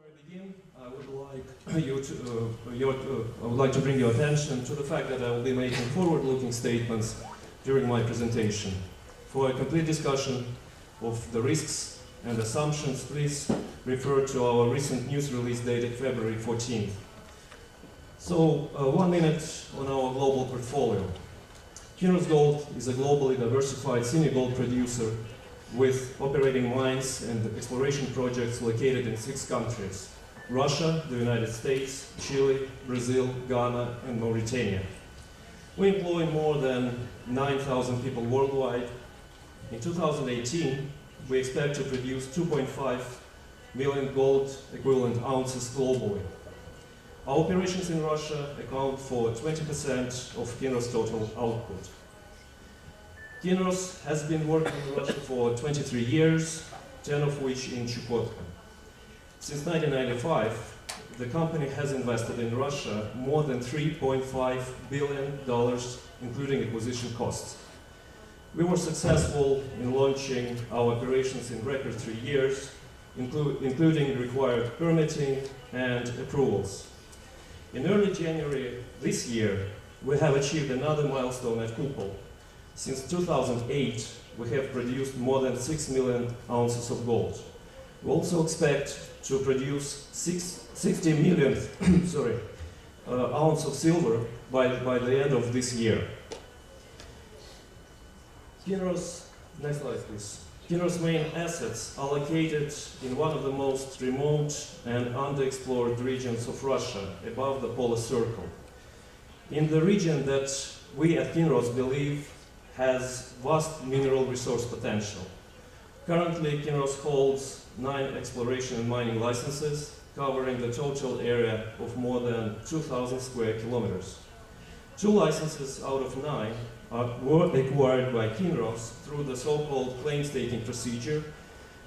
I would like to bring your attention to the fact that I will be making forward-looking statements during my presentation. For a complete discussion of the risks and assumptions, please refer to our recent news release dated February 14th. So, 1 minute on our global portfolio. Kinross Gold is a globally diversified senior gold producer with operating mines and exploration projects located in 6 countries: Russia, the United States, Chile, Brazil, Ghana, and Mauritania. We employ more than 9,000 people worldwide. In 2018, we expect to produce 2.5 million gold equivalent ounces globally. Our operations in Russia account for 20% of Kinross' total output. Kinross has been working in Russia for 23 years, 10 of which in Chukotka. Since 1995, the company has invested in Russia more than $3.5 billion, including acquisition costs. We were successful in launching our operations in record 3 years, including required permitting and approvals. In early January this year, we have achieved another milestone at Kupol. Since 2008, we have produced more than 6 million ounces of gold. We also expect to produce 60 million ounces of silver by the end of this year. Kinross, next slide please. Kinross' main assets are located in one of the most remote and underexplored regions of Russia, above the Polar Circle. In the region that we at Kinross believe has vast mineral resource potential. Currently, Kinross holds 9 exploration and mining licenses, covering the total area of more than 2,000 square kilometers. 2 licenses out of 9 were acquired by Kinross through the so-called claim staking procedure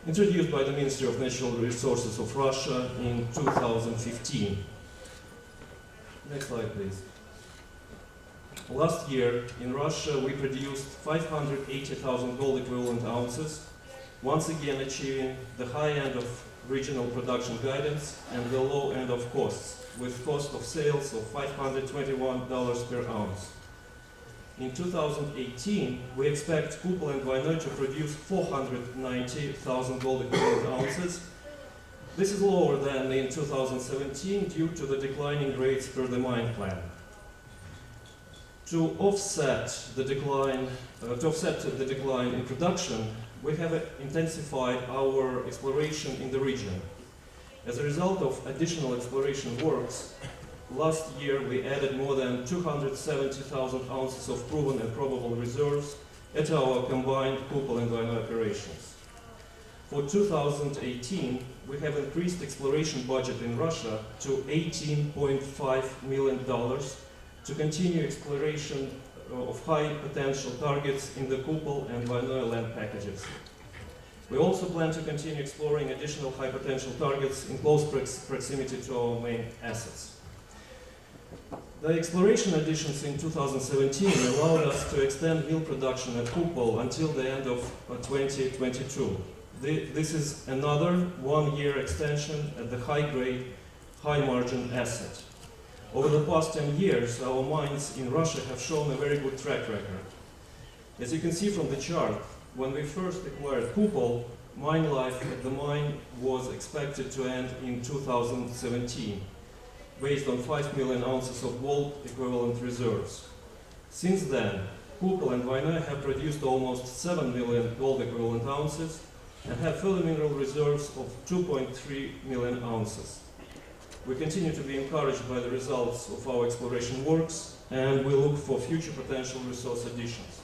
introduced by the Ministry of Natural Resources of Russia in 2015. Next slide, please. Last year, in Russia, we produced 580,000 gold equivalent ounces, once again achieving the high end of regional production guidance and the low end of costs, with cost of sales of $521 per ounce. In 2018, we expect Kupol and Vinoy to produce 490,000 gold equivalent ounces. This is lower than in 2017 due to the declining grades per the mine plan. To offset the decline in production, we have intensified our exploration in the region. As a result of additional exploration works, last year we added more than 270,000 ounces of proven and probable reserves at our combined Kupol and Vinoy operations. For 2018, we have increased exploration budget in Russia to $18.5 million to continue exploration of high potential targets in the Kupol and Vinoy land packages. We also plan to continue exploring additional high potential targets in close proximity to our main assets. The exploration additions in 2017 allowed us to extend mill production at Kupol until the end of 2022. This is another 1-year extension at the high-grade, high-margin asset. Over the past 10 years, our mines in Russia have shown a very good track record. As you can see from the chart, when we first acquired Kupol, mine life at the mine was expected to end in 2017, based on 5 million ounces of gold equivalent reserves. Since then, Kupol and Vinoy have produced almost 7 million gold equivalent ounces and have further mineral reserves of 2.3 million ounces. We continue to be encouraged by the results of our exploration works, and we look for future potential resource additions.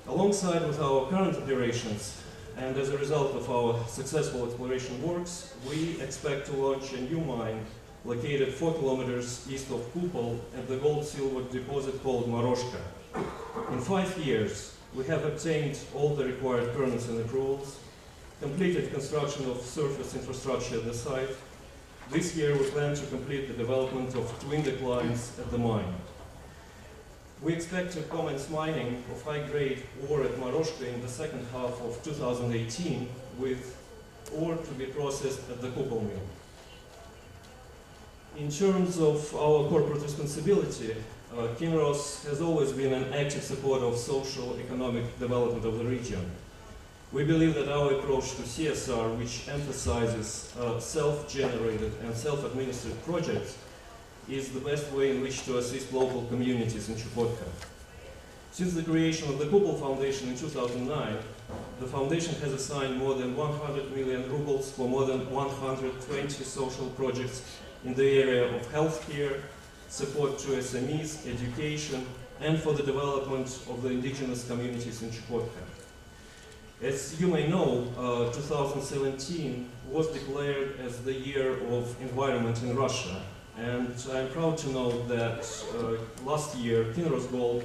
Alongside with our current operations, and as a result of our successful exploration works, we expect to launch a new mine located 4 kilometers east of Kupol at the gold-silver deposit called Moroshka. In 5 years, we have obtained all the required permits and approvals, completed construction of surface infrastructure at the site. This year, we plan to complete the development of twin declines at the mine. We expect to commence mining of high-grade ore at Moroshka in the second half of 2018, with or to be processed at the Kupol mill. In terms of our corporate responsibility, Kinross has always been an active supporter of social economic development of the region. We believe that our approach to CSR, which emphasizes self-generated and self-administered projects, is the best way in which to assist local communities in Chukotka. Since the creation of the Kupol Foundation in 2009, the foundation has assigned more than 100 million rubles for more than 120 social projects in the area of healthcare, support to SMEs, education, and for the development of the indigenous communities in Chukotka. As you may know, 2017 was declared as the year of environment in Russia, and I'm proud to note that last year Kinross Gold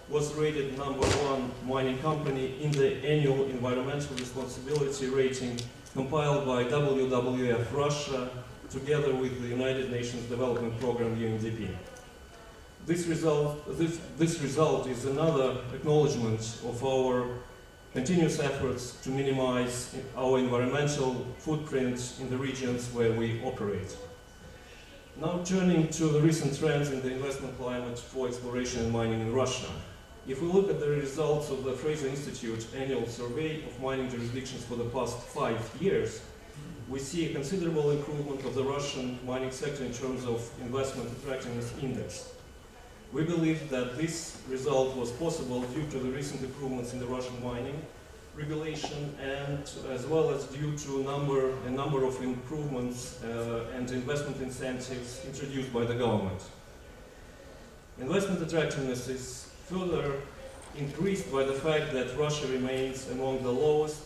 was rated #1 mining company in the annual environmental responsibility rating compiled by WWF Russia together with the United Nations Development Program UNDP. This result is another acknowledgement of our continuous efforts to minimize our environmental footprint in the regions where we operate. Now turning to the recent trends in the investment climate for exploration and mining in Russia. If we look at the results of the Fraser Institute annual survey of mining jurisdictions for the past 5 years, we see a considerable improvement of the Russian mining sector in terms of investment attractiveness index. We believe that this result was possible due to the recent improvements in the Russian mining regulation and as well as due to a number of improvements and investment incentives introduced by the government. Investment attractiveness is further increased by the fact that Russia remains among the lowest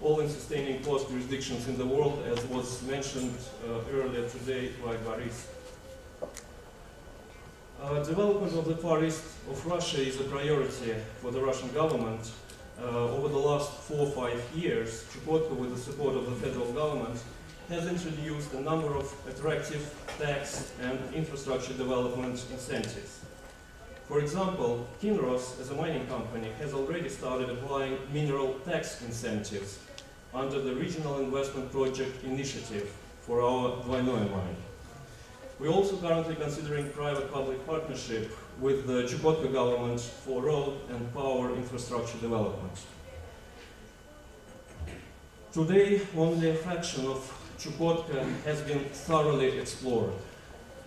all-in sustaining cost jurisdictions in the world, as was mentioned earlier today by Boris. Development of the Far East of Russia is a priority for the Russian government. Over the last 4 or 5 years, Chukotka, with the support of the federal government, has introduced a number of attractive tax and infrastructure development incentives. For example, Kinross, as a mining company, has already started applying mineral tax incentives under the Regional Investment Project Initiative for our Dvoynoye mine. We're also currently considering private-public partnership with the Chukotka government for road and power infrastructure development. Today, only a fraction of Chukotka has been thoroughly explored.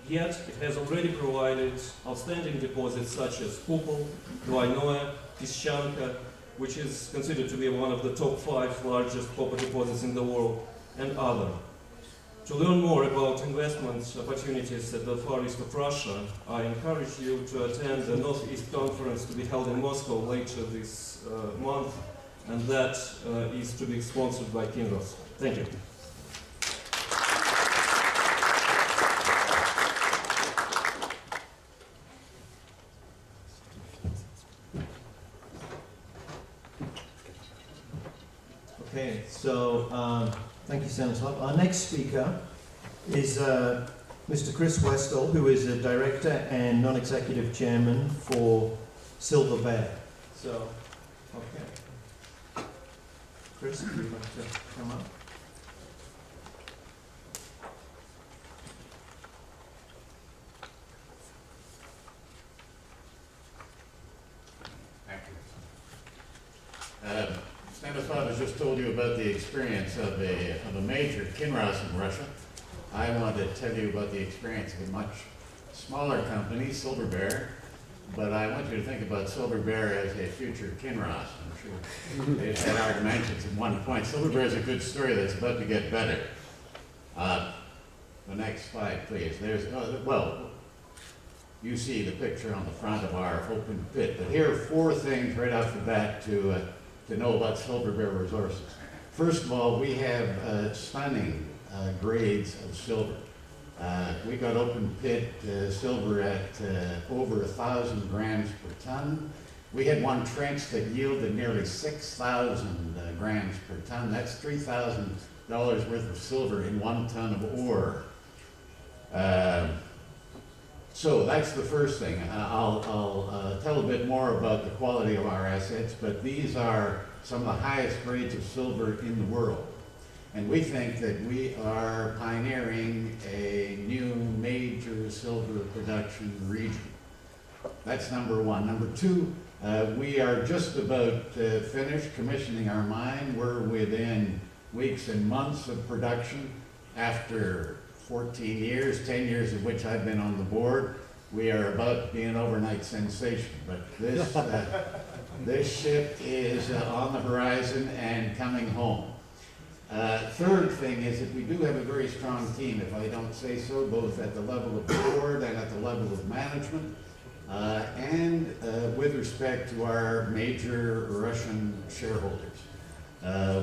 Yet, it has already provided outstanding deposits such as Kupol, Dvoynoye, Pishchanka, which is considered to be one of the top 5 largest copper deposits in the world, and others. To learn more about investment opportunities at the Far East of Russia, I encourage you to attend the Northeast Conference to be held in Moscow later this month, and that is to be sponsored by Kinross. Thank you. Okay, so thank you, Stanislav. Our next speaker is Mr. Chris Westall, who is a director and non-executive chairman for Silver Bear. So, okay. Chris, would you like to come up? Thank you. Stanislav has just told you about the experience of a major Kinross in Russia. I want to tell you about the experience of a much smaller company, Silver Bear, but I want you to think about Silver Bear as a future Kinross. I'm sure they've had our dimensions at one point. Silver Bear is a good story that's about to get better. The next slide, please. Well, you see the picture on the front of our open pit, but here are 4 things right off the bat to know about Silver Bear resources. First of all, we have stunning grades of silver. We got open pit silver at over 1,000 grams per ton. We had one trench that yielded nearly 6,000 grams per ton. That's $3,000 worth of silver in 1 ton of ore. So that's the first thing. I'll tell a bit more about the quality of our assets, but these are some of the highest grades of silver in the world. And we think that we are pioneering a new major silver production region. That's number one. Number two, we are just about finished commissioning our mine. We're within weeks and months of production. After 14 years, 10 years of which I've been on the board, we are about to be an overnight sensation. But this ship is on the horizon and coming home. Third thing is that we do have a very strong team, if I don't say so, both at the level of the board and at the level of management, and with respect to our major Russian shareholders.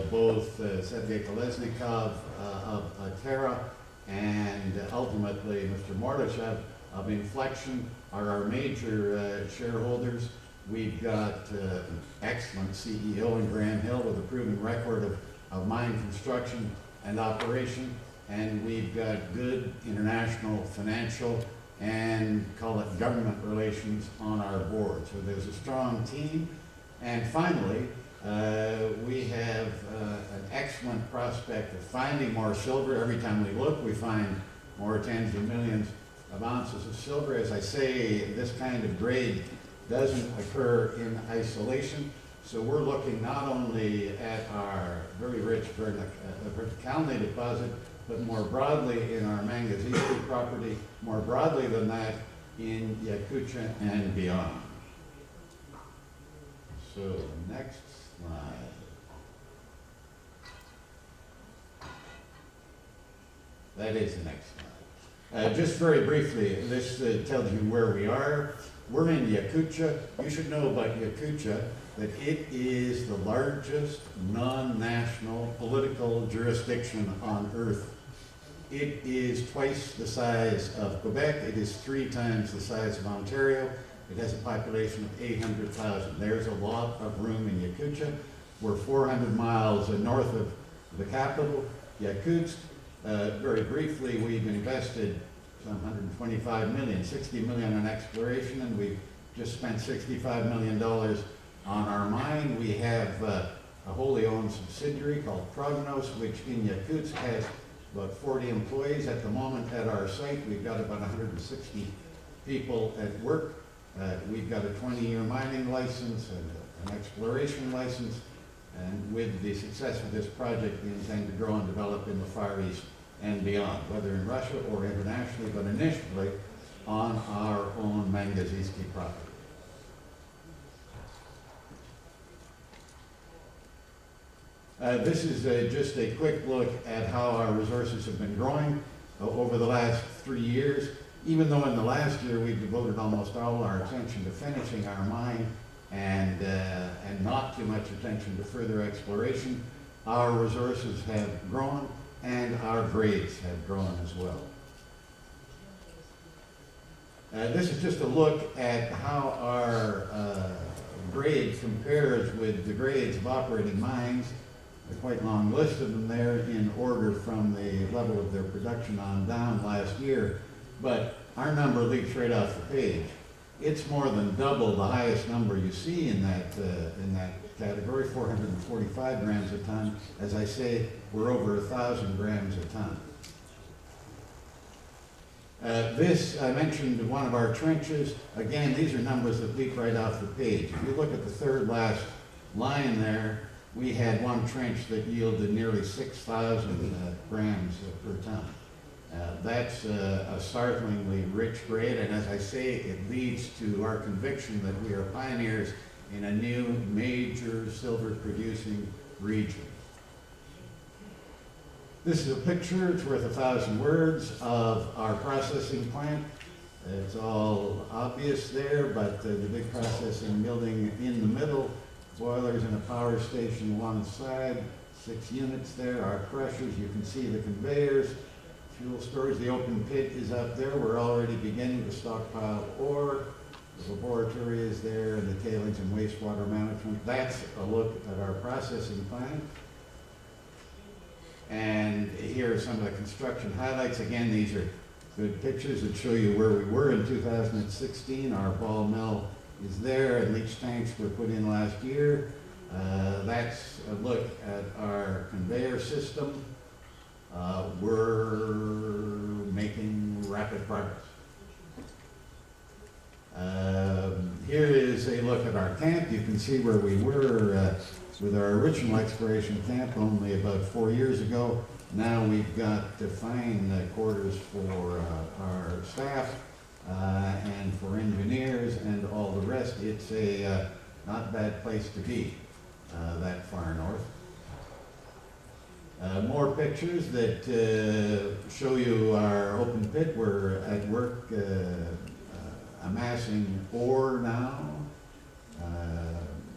Both Sergei Kolesnikov of Terra and ultimately Mr. Mordashev of Inflection are our major shareholders. We've got an excellent CEO in Graham Hill with a proven record of mine construction and operation, and we've got good international financial and call it government relations on our board. So there's a strong team. And finally, we have an excellent prospect of finding more silver. Every time we look, we find more tens of millions of ounces of silver. As I say, this kind of grade doesn't occur in isolation. So we're looking not only at our very rich verticality deposit, but more broadly in our Mangazisi property, more broadly than that in Yakutia and beyond. So next slide. That is the next slide. Just very briefly, this tells you where we are. We're in Yakutia. You should know about Yakutia that it is the largest non-national political jurisdiction on earth. It is twice the size of Quebec. It is 3 times the size of Ontario. It has a population of 800,000. There's a lot of room in Yakutia. We're 400 miles north of the capital, Yakutsk. Very briefly, we've invested some 125 million, 60 million on exploration, and we've just spent $65 million on our mine. We have a wholly owned subsidiary called Prognos, which in Yakutsk has about 40 employees. At the moment at our site, we've got about 160 people at work. We've got a 20-year mining license and an exploration license. And with the success of this project, we intend to grow and develop in the Far East and beyond, whether in Russia or internationally, but initially on our own Mangazisi property. This is just a quick look at how our resources have been growing over the last 3 years. Even though in the last year we've devoted almost all our attention to finishing our mine and not too much attention to further exploration, our resources have grown and our grades have grown as well. This is just a look at how our grade compares with the grades of operating mines. A quite long list of them there in order from the level of their production on down last year. But our number leaps right off the page. It's more than double the highest number you see in that category, 445 grams a ton. As I say, we're over 1,000 grams a ton. This, I mentioned one of our trenches. Again, these are numbers that leap right off the page. If you look at the third last line there, we had one trench that yielded nearly 6,000 grams per ton. That's a startlingly rich grade, and as I say, it leads to our conviction that we are pioneers in a new major silver producing region. This is a picture, it's worth 1,000 words, of our processing plant. It's all obvious there, but the big processing building in the middle, boilers and a power station one side, 6 units there, our crushers, you can see the conveyors, fuel storage, the open pit is up there. We're already beginning to stockpile ore. The laboratory is there and the tailings and wastewater management. That's a look at our processing plant. And here are some of the construction highlights. Again, these are good pictures that show you where we were in 2016. Our ball mill is there and leach tanks were put in last year. That's a look at our conveyor system. we're making rapid progress. Here is a look at our camp. You can see where we were with our original exploration camp only about 4 years ago. Now we've got fine quarters for our staff and for engineers and all the rest. It's a not bad place to be that far north. More pictures that show you our open pit. We're at work amassing ore now.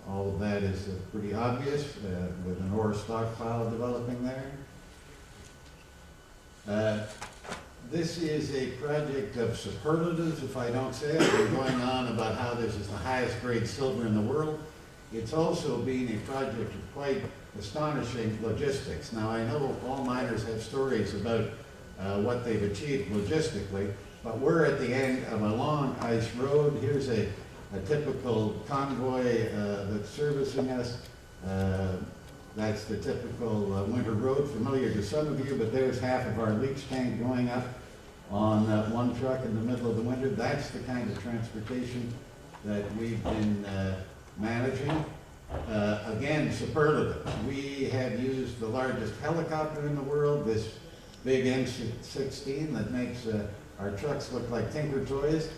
All of that is pretty obvious with an ore stockpile developing there. This is a project of superlatives, if I don't say it. I've been going on about how this is the highest grade silver in the world. It's also been a project of quite astonishing logistics. Now, I know all miners have stories about what they've achieved logistically, but we're at the end of a long ice road. Here's a typical convoy that's servicing us. That's the typical winter road, familiar to some of you, but there's half of our leach tank going up on one truck in the middle of the winter. That's the kind of transportation that we've been managing. Again, superlative. We have used the largest helicopter in the world, this big M16 that makes our trucks look like tinker toys.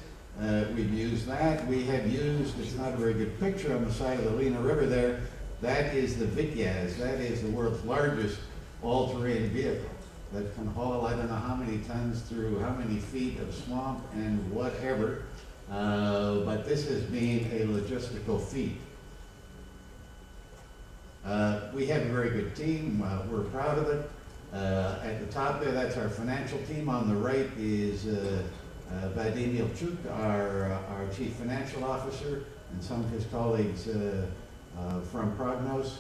We've used that. We have used, it's not a very good picture on the side of the Lena River there, that is the Vityaz. That is the world's largest all-terrain vehicle that can haul I don't know how many tons through how many feet of swamp and whatever. But this has been a logistical feat. We have a very good team. We're proud of it. At the top there, that's our financial team. On the right is Vadim Ilchuk, our chief financial officer, and some of his colleagues from Prognos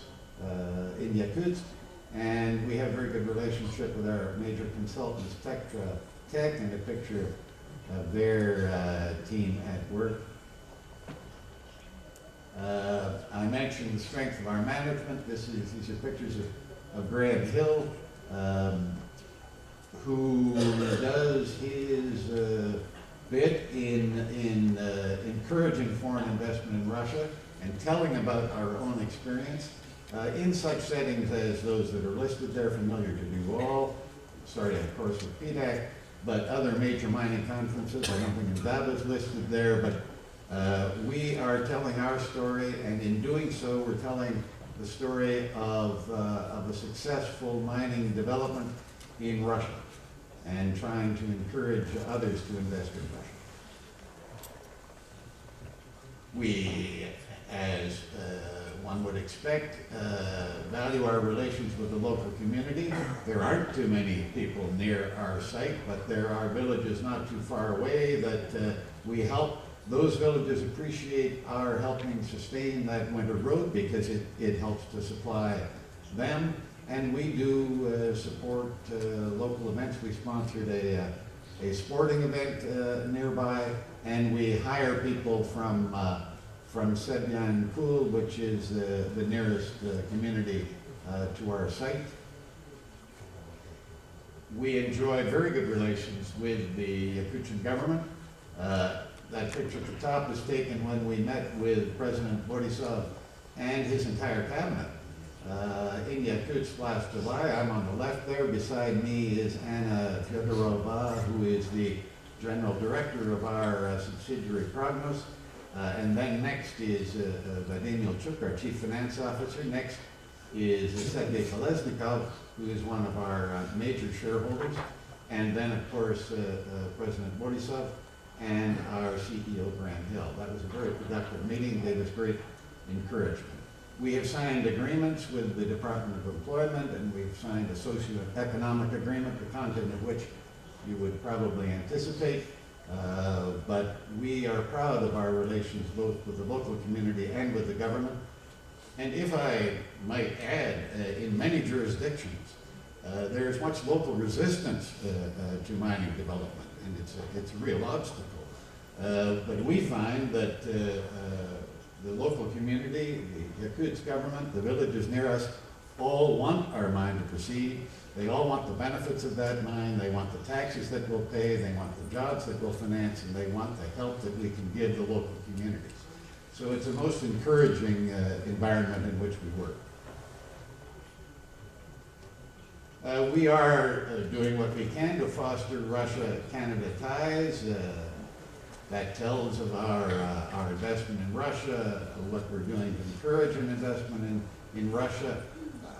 in Yakutsk. And we have a very good relationship with our major consultants, Tech, and a picture of their team at work. I mentioned the strength of our management. These are pictures of Graham Hill, who does his bit in encouraging foreign investment in Russia and telling about our own experience in such settings as those that are listed there, familiar to you all, starting of course with PDAC, but other major mining conferences. I don't think Indaba is listed there, but we are telling our story, and in doing so, we're telling the story of a successful mining development in Russia and trying to encourage others to invest in Russia. We, as one would expect, value our relations with the local community. There aren't too many people near our site, but there are villages not too far away that we help. Those villages appreciate our helping sustain that winter road because it helps to supply them. And we do support local events. We sponsored a sporting event nearby, and we hire people from Sebyan Kul, which is the nearest community to our site. We enjoy very good relations with the Yakutian government. That picture at the top was taken when we met with President Borisov and his entire cabinet in Yakutsk last July. I'm on the left there. Beside me is Anna Fyodorova, who is the general director of our subsidiary Prognos. And then next is Vadim Ilchuk, our chief finance officer. Next is Sergei Kolesnikov, who is one of our major shareholders. And then, of course, President Borisov and our CEO, Graham Hill. That was a very productive meeting, gave us great encouragement. We have signed agreements with the Department of Employment, and we've signed a socio-economic agreement, the content of which you would probably anticipate. But we are proud of our relations both with the local community and with the government. And if I might add, in many jurisdictions, there's much local resistance to mining development, and it's a real obstacle. But we find that the local community, the Yakutsk government, the villages near us, all want our mine to proceed. They all want the benefits of that mine. They want the taxes that we'll pay. They want the jobs that we'll finance, and they want the help that we can give the local communities. So it's a most encouraging environment in which we work. We are doing what we can to foster Russia-Canada ties. That tells of our investment in Russia, what we're doing to encourage an investment in Russia,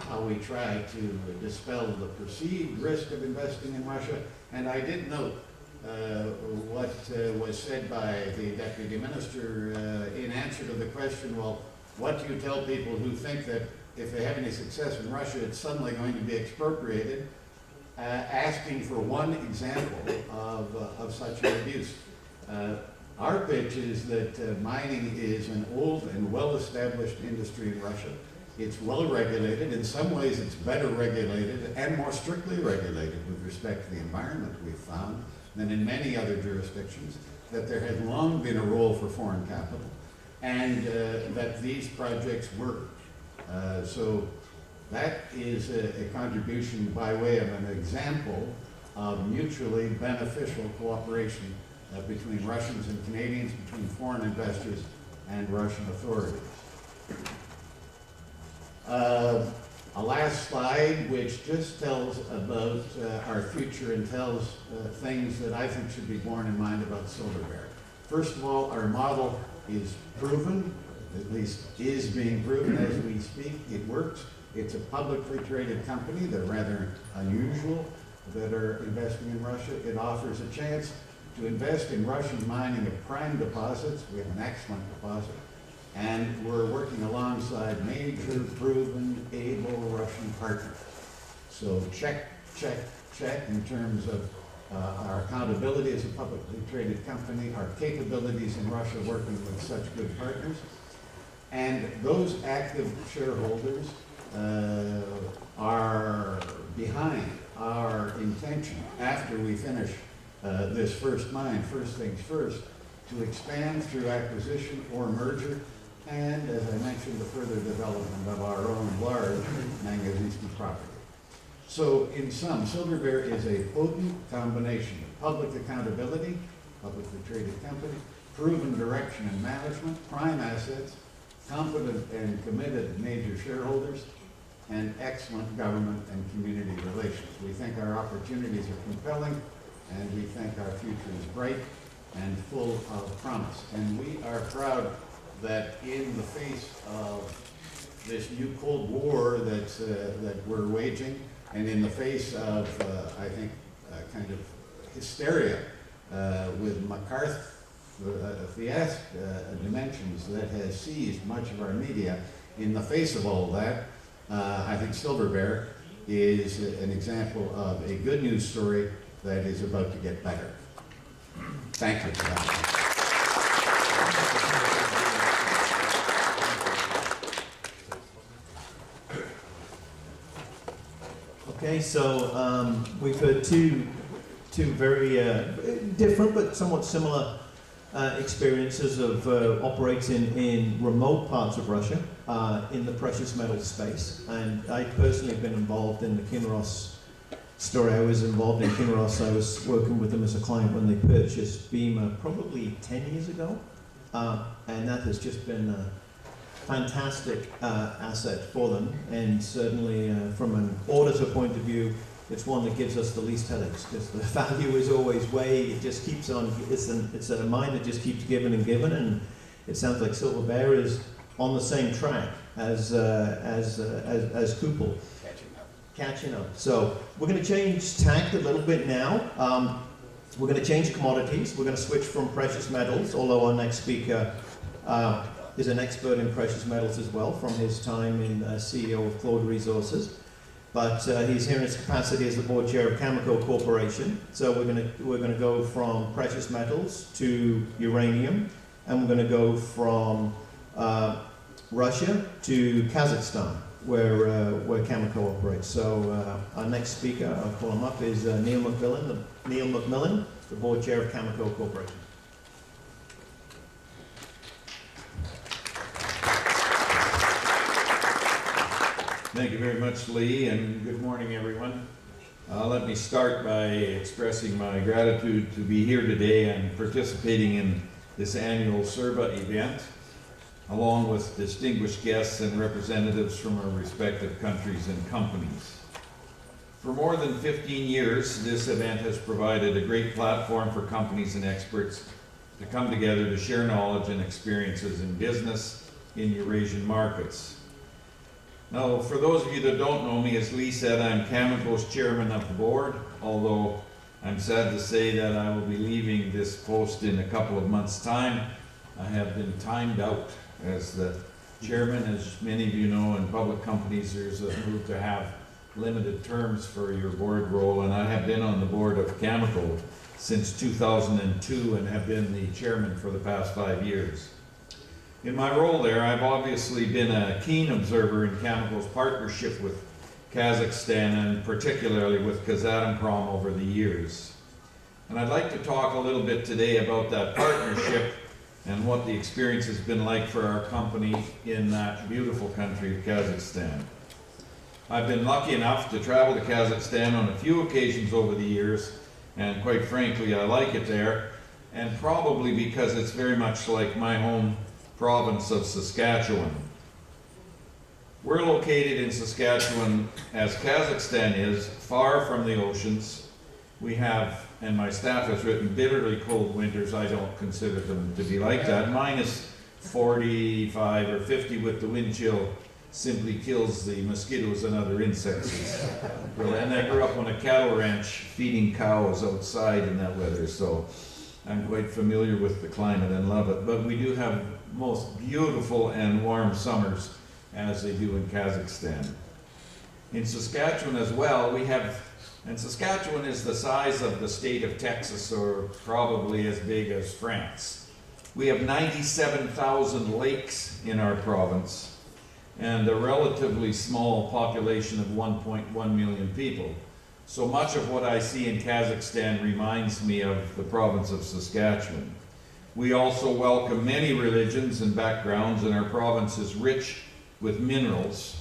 how we try to dispel the perceived risk of investing in Russia. And I did note what was said by the Deputy Minister in answer to the question, well, what do you tell people who think that if they have any success in Russia, it's suddenly going to be expropriated, asking for one example of such an abuse. Our pitch is that mining is an old and well-established industry in Russia. It's well regulated. In some ways, it's better regulated and more strictly regulated with respect to the environment we've found than in many other jurisdictions, that there has long been a role for foreign capital, and that these projects work. So that is a contribution by way of an example of mutually beneficial cooperation between Russians and Canadians, between foreign investors and Russian authorities. A last slide, which just tells about our future and tells things that I think should be borne in mind about Silver Bear. First of all, our model is proven, at least is being proven as we speak. It works. It's a publicly traded company. They're rather unusual that are investing in Russia. It offers a chance to invest in Russian mining of prime deposits. We have an excellent deposit. And we're working alongside major, proven, able Russian partners. So check, check, check in terms of our accountability as a publicly traded company, our capabilities in Russia working with such good partners. And those active shareholders are behind our intention, after we finish this first mine, first things first, to expand through acquisition or merger, and, as I mentioned, the further development of our own large Mangazeski property. So, in sum, Silver Bear is a potent combination of public accountability, publicly traded company, proven direction and management, prime assets, competent and committed major shareholders, and excellent government and community relations. We think our opportunities are compelling, and we think our future is bright and full of promise. And we are proud that in the face of this new Cold War that we're waging, and in the face of, I think, kind of hysteria with McCarthy-esque dimensions that has seized much of our media, in the face of all that, I think Silver Bear is an example of a good news story that is about to get better. Thank you for that. Okay, so we've heard two very different but somewhat similar experiences of operating in remote parts of Russia in the precious metal space. And I personally have been involved in the Kinross story. I was involved in Kinross. I was working with them as a client when they purchased Beamer probably 10 years ago. And that has just been a fantastic asset for them. And certainly from an auditor point of view, it's one that gives us the least headaches, because the value is always it just keeps on, it's a mine that just keeps giving and giving, and it sounds like Silver Bear is on the same track as Kupol. Catching up. So we're going to change tact a little bit now. We're going to change commodities. We're going to switch from precious metals, although our next speaker is an expert in precious metals as well from his time in CEO of Claude Resources. But he's here in his capacity as the board chair of Cameco Corporation. So we're going to go from precious metals to uranium, and we're going to go from Russia to Kazakhstan, where Cameco operates. So our next speaker, I'll call him up, is Neil McMillan, the board chair of Cameco Corporation. Thank you very much, Lee, and good morning, everyone. Let me start by expressing my gratitude to be here today and participating in this annual CERBA event, along with distinguished guests and representatives from our respective countries and companies. For more than 15 years, this event has provided a great platform for companies and experts to come together to share knowledge and experiences in business in Eurasian markets. Now, for those of you that don't know me, as Lee said, I'm Cameco's chairman of the board, although I'm sad to say that I will be leaving this post in a couple of months' time. I have been timed out as the chairman. As many of you know, in public companies, there's a move to have limited terms for your board role, and I have been on the board of Cameco since 2002 and have been the chairman for the past 5 years. In my role there, I've obviously been a keen observer in Cameco's partnership with Kazakhstan and particularly with Kazatomprom over the years. And I'd like to talk a little bit today about that partnership and what the experience has been like for our company in that beautiful country of Kazakhstan. I've been lucky enough to travel to Kazakhstan on a few occasions over the years, and quite frankly, I like it there, and probably because it's very much like my home province of Saskatchewan. We're located in Saskatchewan, as Kazakhstan is, far from the oceans. We have, and my staff has written, bitterly cold winters. I don't consider them to be like that. Minus 45 or 50 with the wind chill simply kills the mosquitoes and other insects. And I grew up on a cattle ranch feeding cows outside in that weather, so I'm quite familiar with the climate and love it. But we do have most beautiful and warm summers, as they do in Kazakhstan. In Saskatchewan as well, we have, and Saskatchewan is the size of the state of Texas, or probably as big as France. We have 97,000 lakes in our province and a relatively small population of 1.1 million people. So much of what I see in Kazakhstan reminds me of the province of Saskatchewan. We also welcome many religions and backgrounds, and our province is rich with minerals,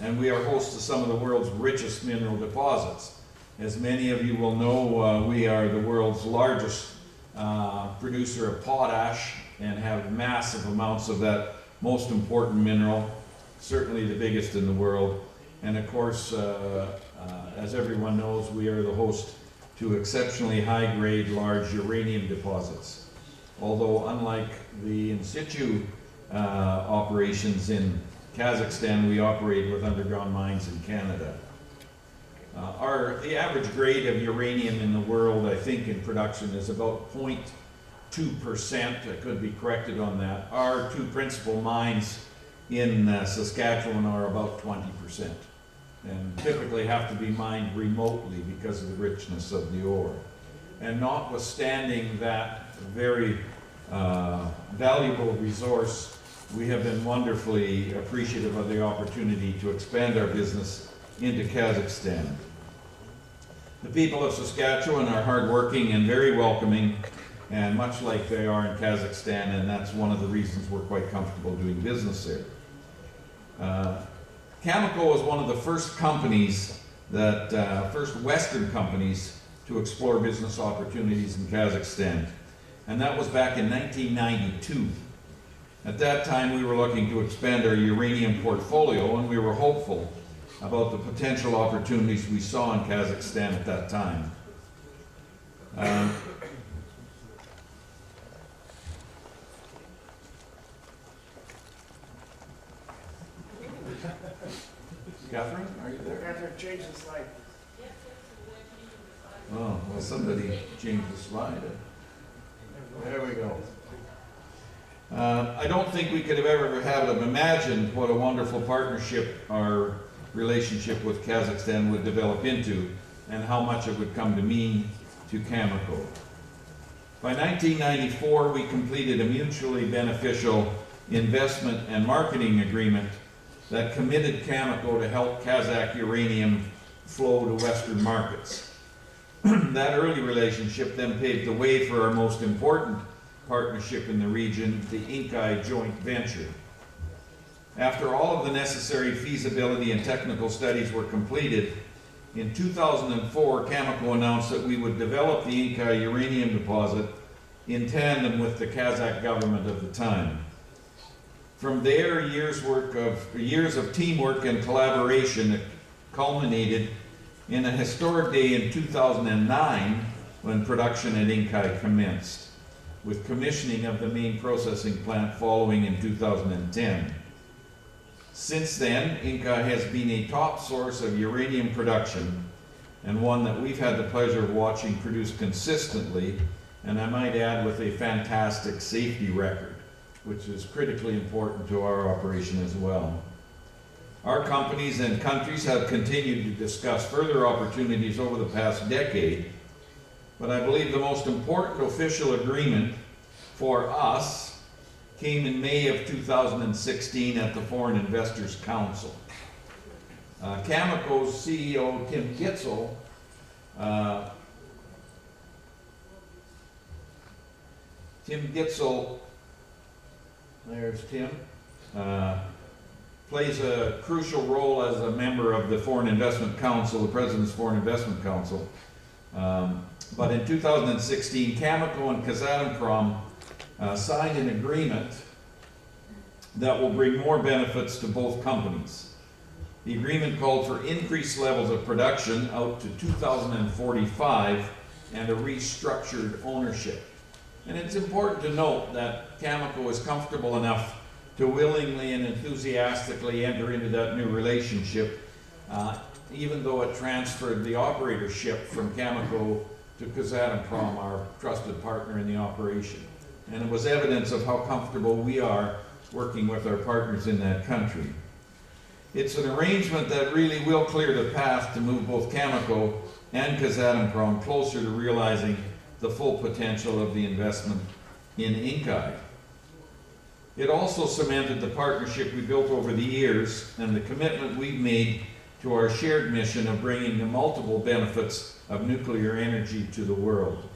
and we are host to some of the world's richest mineral deposits. As many of you will know, we are the world's largest producer of potash and have massive amounts of that most important mineral, certainly the biggest in the world. And of course, as everyone knows, we are the host to exceptionally high-grade, large uranium deposits. Although unlike the in situ operations in Kazakhstan, we operate with underground mines in Canada. The average grade of uranium in the world, I think, in production is about 0.2%. I could be corrected on that. Our two principal mines in Saskatchewan are about 20%, and typically have to be mined remotely because of the richness of the ore. And notwithstanding that very valuable resource, we have been wonderfully appreciative of the opportunity to expand our business into Kazakhstan. The people of Saskatchewan are hardworking and very welcoming, and much like they are in Kazakhstan, and that's one of the reasons we're quite comfortable doing business there. Cameco was one of the first companies first Western companies to explore business opportunities in Kazakhstan, and that was back in 1992. At that time, we were looking to expand our uranium portfolio, and we were hopeful about the potential opportunities we saw in Kazakhstan at that time. Catherine, are you there? Catherine, change the slide. Oh, well, somebody changed the slide. There we go. I don't think we could have ever have imagined what a wonderful partnership our relationship with Kazakhstan would develop into, and how much it would come to mean to Cameco. By 1994, we completed a mutually beneficial investment and marketing agreement that committed Cameco to help Kazakh uranium flow to Western markets. That early relationship then paved the way for our most important partnership in the region, the Inkai joint venture. After all of the necessary feasibility and technical studies were completed, in 2004, Cameco announced that we would develop the Inkai uranium deposit in tandem with the Kazakh government of the time. From there, years of teamwork and collaboration culminated in a historic day in 2009 when production at Inkai commenced, with commissioning of the main processing plant following in 2010. Since then, Inkai has been a top source of uranium production, and one that we've had the pleasure of watching produce consistently, and I might add with a fantastic safety record, which is critically important to our operation as well. Our companies and countries have continued to discuss further opportunities over the past decade, but I believe the most important official agreement for us came in May of 2016 at the Foreign Investors Council. Cameco's CEO, Tim Gitzel, there's Tim, plays a crucial role as a member of the Foreign Investment Council, the President's Foreign Investment Council. But in 2016, Cameco and Kazatomprom signed an agreement that will bring more benefits to both companies. The agreement called for increased levels of production out to 2045 and a restructured ownership. And it's important to note that Cameco is comfortable enough to willingly and enthusiastically enter into that new relationship, even though it transferred the operatorship from Cameco to Kazatomprom, our trusted partner in the operation. And it was evidence of how comfortable we are working with our partners in that country. It's an arrangement that really will clear the path to move both Cameco and Kazatomprom closer to realizing the full potential of the investment in Inkai. It also cemented the partnership we built over the years and the commitment we've made to our shared mission of bringing the multiple benefits of nuclear energy to the world.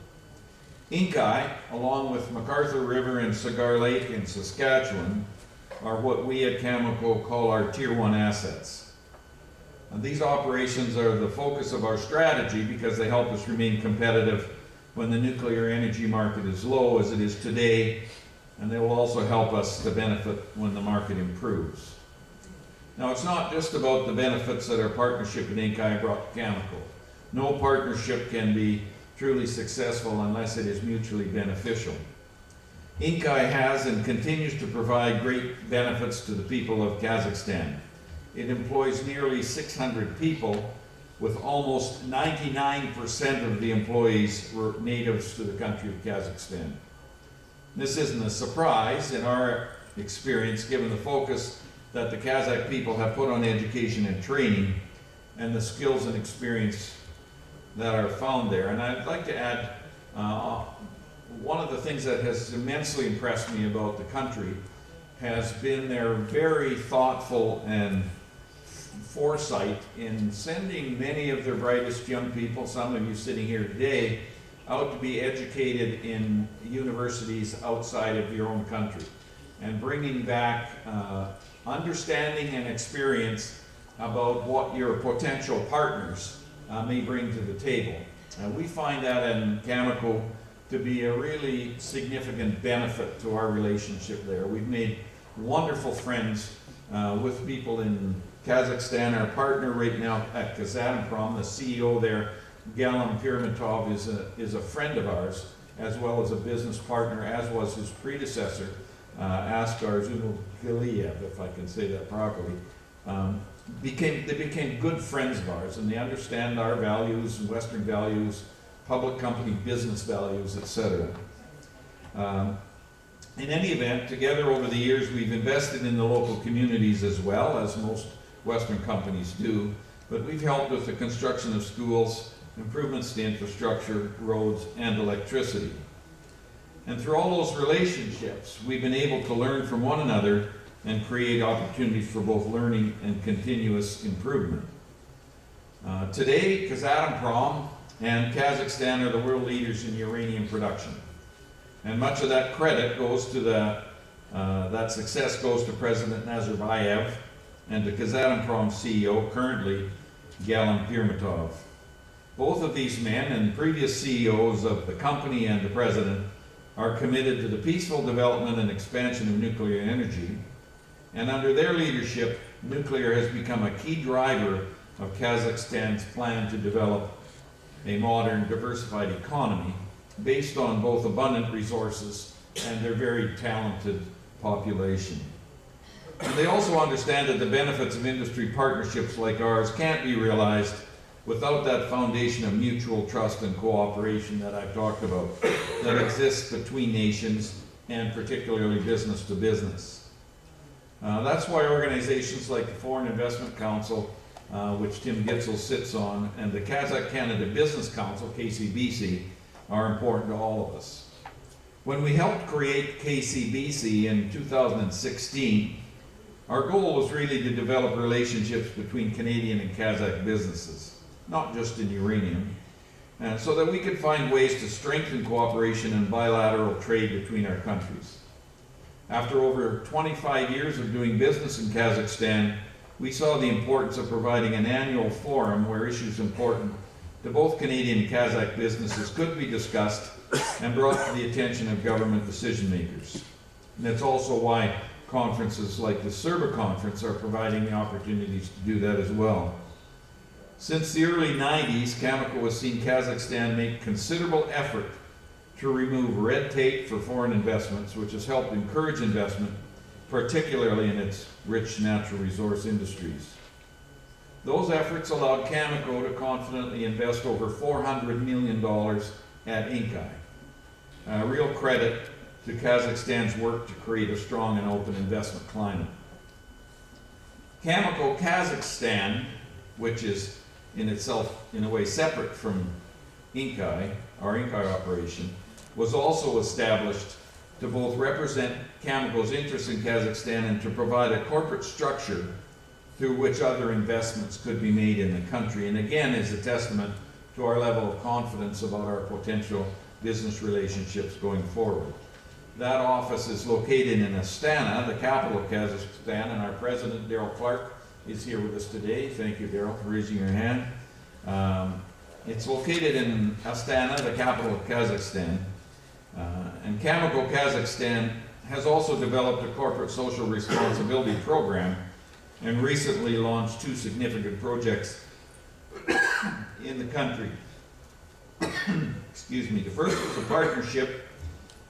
Inkai, along with MacArthur River and Cigar Lake in Saskatchewan, are what we at Cameco call our Tier 1 assets. And these operations are the focus of our strategy because they help us remain competitive when the nuclear energy market is low as it is today, and they will also help us to benefit when the market improves. Now, it's not just about the benefits that our partnership with Inkai brought to Cameco. No partnership can be truly successful unless it is mutually beneficial. Inkai has and continues to provide great benefits to the people of Kazakhstan. It employs nearly 600 people, with almost 99% of the employees were natives to the country of Kazakhstan. This isn't a surprise in our experience, given the focus that the Kazakh people have put on education and training and the skills and experience that are found there. And I'd like to add, one of the things that has immensely impressed me about the country has been their very thoughtful and foresight in sending many of their brightest young people, some of you sitting here today, out to be educated in universities outside of your own country, and bringing back understanding and experience about what your potential partners may bring to the table. We find that in Cameco to be a really significant benefit to our relationship there. We've made wonderful friends with people in Kazakhstan. Our partner right now at Kazatomprom, the CEO there, Galim Pirmatov, is a friend of ours, as well as a business partner, as was his predecessor, Askar Zunugiliev, if I can say that properly. They became good friends of ours, and they understand our values, Western values, public company business values, etc. In any event, together over the years, we've invested in the local communities as well, as most Western companies do, but we've helped with the construction of schools, improvements to infrastructure, roads, and electricity. And through all those relationships, we've been able to learn from one another and create opportunities for both learning and continuous improvement. Today, Kazatomprom and Kazakhstan are the world leaders in uranium production. And much of that credit goes to the That success goes to President Nazarbayev and to Kazatomprom CEO, currently Galim Pirmatov. Both of these men and previous CEOs of the company and the president are committed to the peaceful development and expansion of nuclear energy, and under their leadership, nuclear has become a key driver of Kazakhstan's plan to develop a modern, diversified economy based on both abundant resources and their very talented population. And they also understand that the benefits of industry partnerships like ours can't be realized without that foundation of mutual trust and cooperation that I've talked about, that exists between nations and particularly business to business. That's why organizations like the Foreign Investment Council, which Tim Gitzel sits on, and the Kazakh Canada Business Council, KCBC, are important to all of us. When we helped create KCBC in 2016, our goal was really to develop relationships between Canadian and Kazakh businesses, not just in uranium, so that we could find ways to strengthen cooperation and bilateral trade between our countries. After over 25 years of doing business in Kazakhstan, we saw the importance of providing an annual forum where issues important to both Canadian and Kazakh businesses could be discussed and brought to the attention of government decision makers. And that's also why conferences like the CERBA conference are providing the opportunities to do that as well. Since the early 90s, Cameco has seen Kazakhstan make considerable effort to remove red tape for foreign investments, which has helped encourage investment, particularly in its rich natural resource industries. Those efforts allowed Cameco to confidently invest over $400 million at Inkai. A real credit to Kazakhstan's work to create a strong and open investment climate. Cameco Kazakhstan, which is in itself, in a way, separate from Inkai, our Inkai operation, was also established to both represent Cameco's interests in Kazakhstan and to provide a corporate structure through which other investments could be made in the country, and again is a testament to our level of confidence about our potential business relationships going forward. That office is located in Astana, the capital of Kazakhstan, and our president, Daryl Clark, is here with us today. Thank you, Daryl, for raising your hand. It's located in Astana, the capital of Kazakhstan. And Cameco Kazakhstan has also developed a corporate social responsibility program and recently launched 2 significant projects in the country. Excuse me. The first was a partnership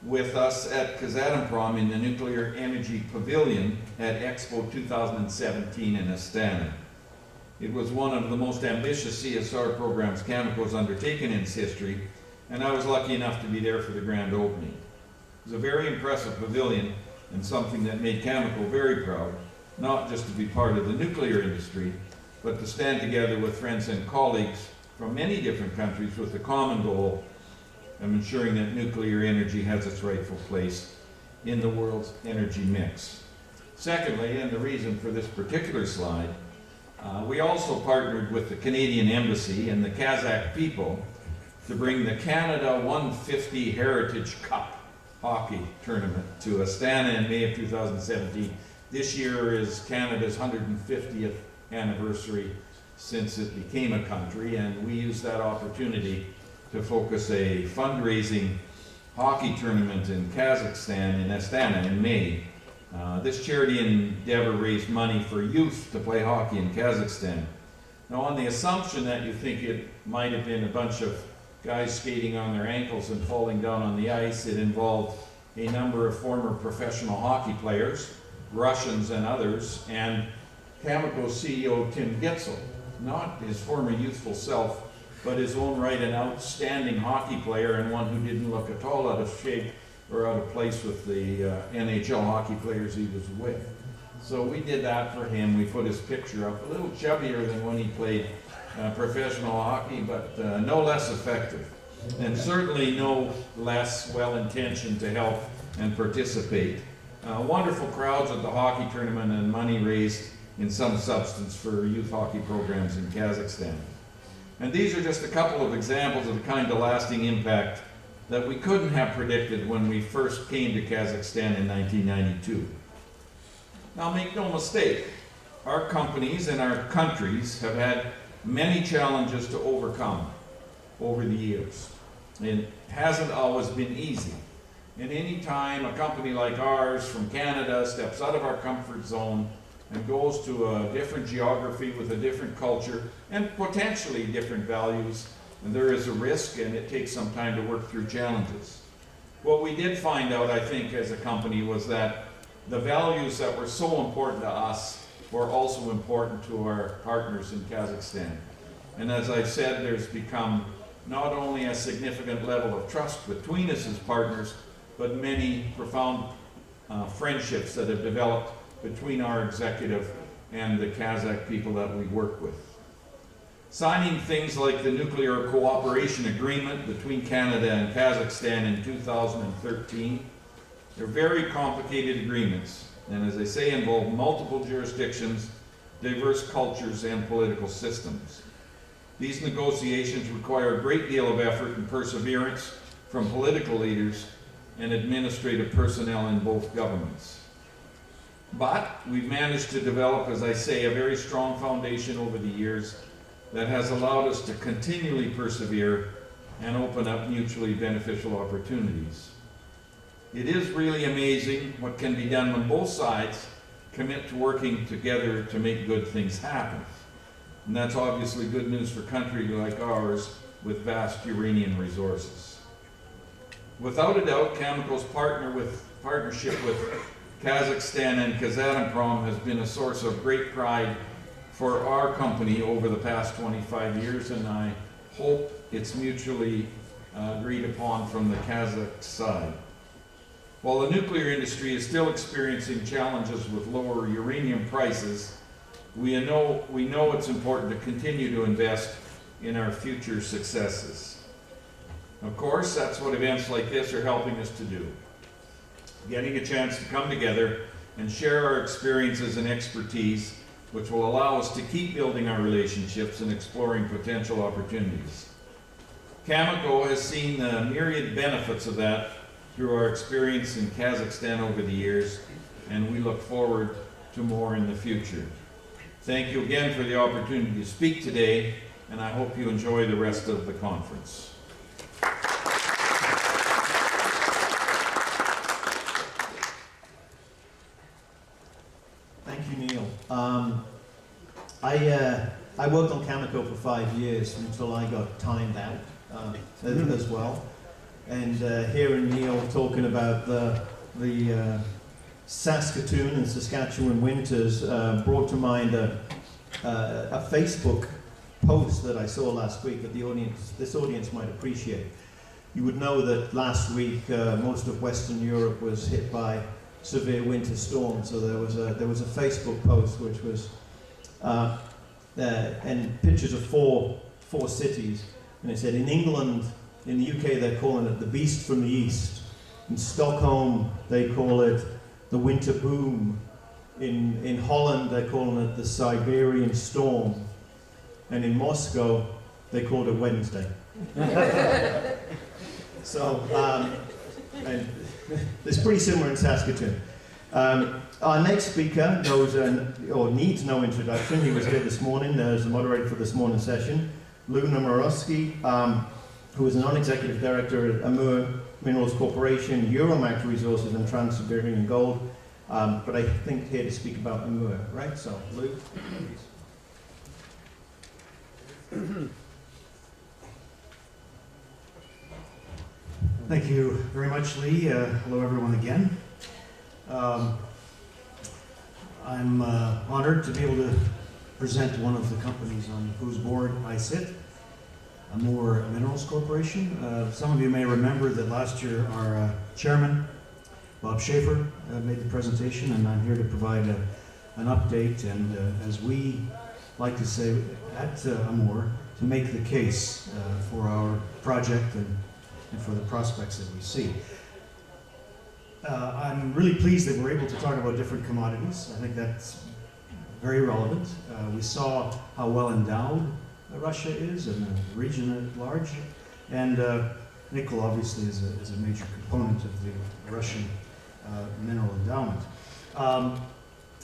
with us at Kazatomprom in the Nuclear Energy Pavilion at Expo 2017 in Astana. It was one of the most ambitious CSR programs Cameco has undertaken in its history, and I was lucky enough to be there for the grand opening. It was a very impressive pavilion and something that made Cameco very proud, not just to be part of the nuclear industry, but to stand together with friends and colleagues from many different countries with the common goal of ensuring that nuclear energy has its rightful place in the world's energy mix. Secondly, and the reason for this particular slide, we also partnered with the Canadian Embassy and the Kazakh people to bring the Canada 150 Heritage Cup hockey tournament to Astana in May of 2017. This year is Canada's 150th anniversary since it became a country, and we used that opportunity to focus a fundraising hockey tournament in Kazakhstan, in Astana, in May. This charity endeavor raised money for youth to play hockey in Kazakhstan. Now, on the assumption that you think it might have been a bunch of guys skating on their ankles and falling down on the ice, it involved a number of former professional hockey players, Russians and others, and Cameco CEO Tim Gitzel, not his former youthful self, but his own right, an outstanding hockey player and one who didn't look at all out of shape or out of place with the NHL hockey players he was with. So we did that for him. We put his picture up, a little chubbier than when he played professional hockey, but no less effective, and certainly no less well-intentioned to help and participate. Wonderful crowds at the hockey tournament and money raised in some substance for youth hockey programs in Kazakhstan. And these are just a couple of examples of the kind of lasting impact that we couldn't have predicted when we first came to Kazakhstan in 1992. Now make no mistake, our companies and our countries have had many challenges to overcome over the years. It hasn't always been easy. And any time a company like ours from Canada steps out of our comfort zone and goes to a different geography with a different culture and potentially different values, and there is a risk and it takes some time to work through challenges. What we did find out, I think, as a company was that the values that were so important to us were also important to our partners in Kazakhstan. And as I've said, there's become not only a significant level of trust between us as partners, but many profound friendships that have developed between our executive and the Kazakh people that we work with. Signing things like the Nuclear Cooperation Agreement between Canada and Kazakhstan in 2013, they're very complicated agreements, and as I say, involve multiple jurisdictions, diverse cultures, and political systems. These negotiations require a great deal of effort and perseverance from political leaders and administrative personnel in both governments. But we've managed to develop, as I say, a very strong foundation over the years that has allowed us to continually persevere and open up mutually beneficial opportunities. It is really amazing what can be done when both sides commit to working together to make good things happen. And that's obviously good news for a country like ours with vast uranium resources. Without a doubt, Cameco's partnership with Kazakhstan and Kazatomprom has been a source of great pride for our company over the past 25 years, and I hope it's mutually agreed upon from the Kazakh side. While the nuclear industry is still experiencing challenges with lower uranium prices, we know it's important to continue to invest in our future successes. Of course, that's what events like this are helping us to do. Getting a chance to come together and share our experiences and expertise, which will allow us to keep building our relationships and exploring potential opportunities. Cameco has seen the myriad benefits of that through our experience in Kazakhstan over the years, and we look forward to more in the future. Thank you again for the opportunity to speak today, and I hope you enjoy the rest of the conference. Thank you, Neil. I worked on Cameco for 5 years until I got timed out as well. And hearing Neil talking about the Saskatoon and Saskatchewan winters brought to mind a Facebook post that I saw last week that this audience might appreciate. You would know that last week most of Western Europe was hit by severe winter storms. So there was a Facebook post which was and pictures of four cities, and it said in England, in the UK they're calling it the Beast from the East. In Stockholm they call it the Winter Boom. In Holland they're calling it the Siberian Storm, and in Moscow they called it Wednesday. So and it's pretty similar in Saskatoon. Our next speaker needs no introduction. He was here this morning as the moderator for this morning's session. Lou Nomorowski, who is a non-executive director at Amur Minerals Corporation, Euromax Resources, and Trans-Siberian Gold. But I think here to speak about Amur, right? So, Lou, please. Thank you very much, Lee. Hello, everyone, again. I'm honored to be able to present one of the companies on whose board I sit, Amur Minerals Corporation. Some of you may remember that last year our chairman, Bob Schaefer, made the presentation, and I'm here to provide an update, and as we like to say at Amur, to make the case for our project and for the prospects that we see. I'm really pleased that we're able to talk about different commodities. I think that's very relevant. We saw how well endowed Russia is and the region at large. And nickel obviously is a major component of the Russian mineral endowment.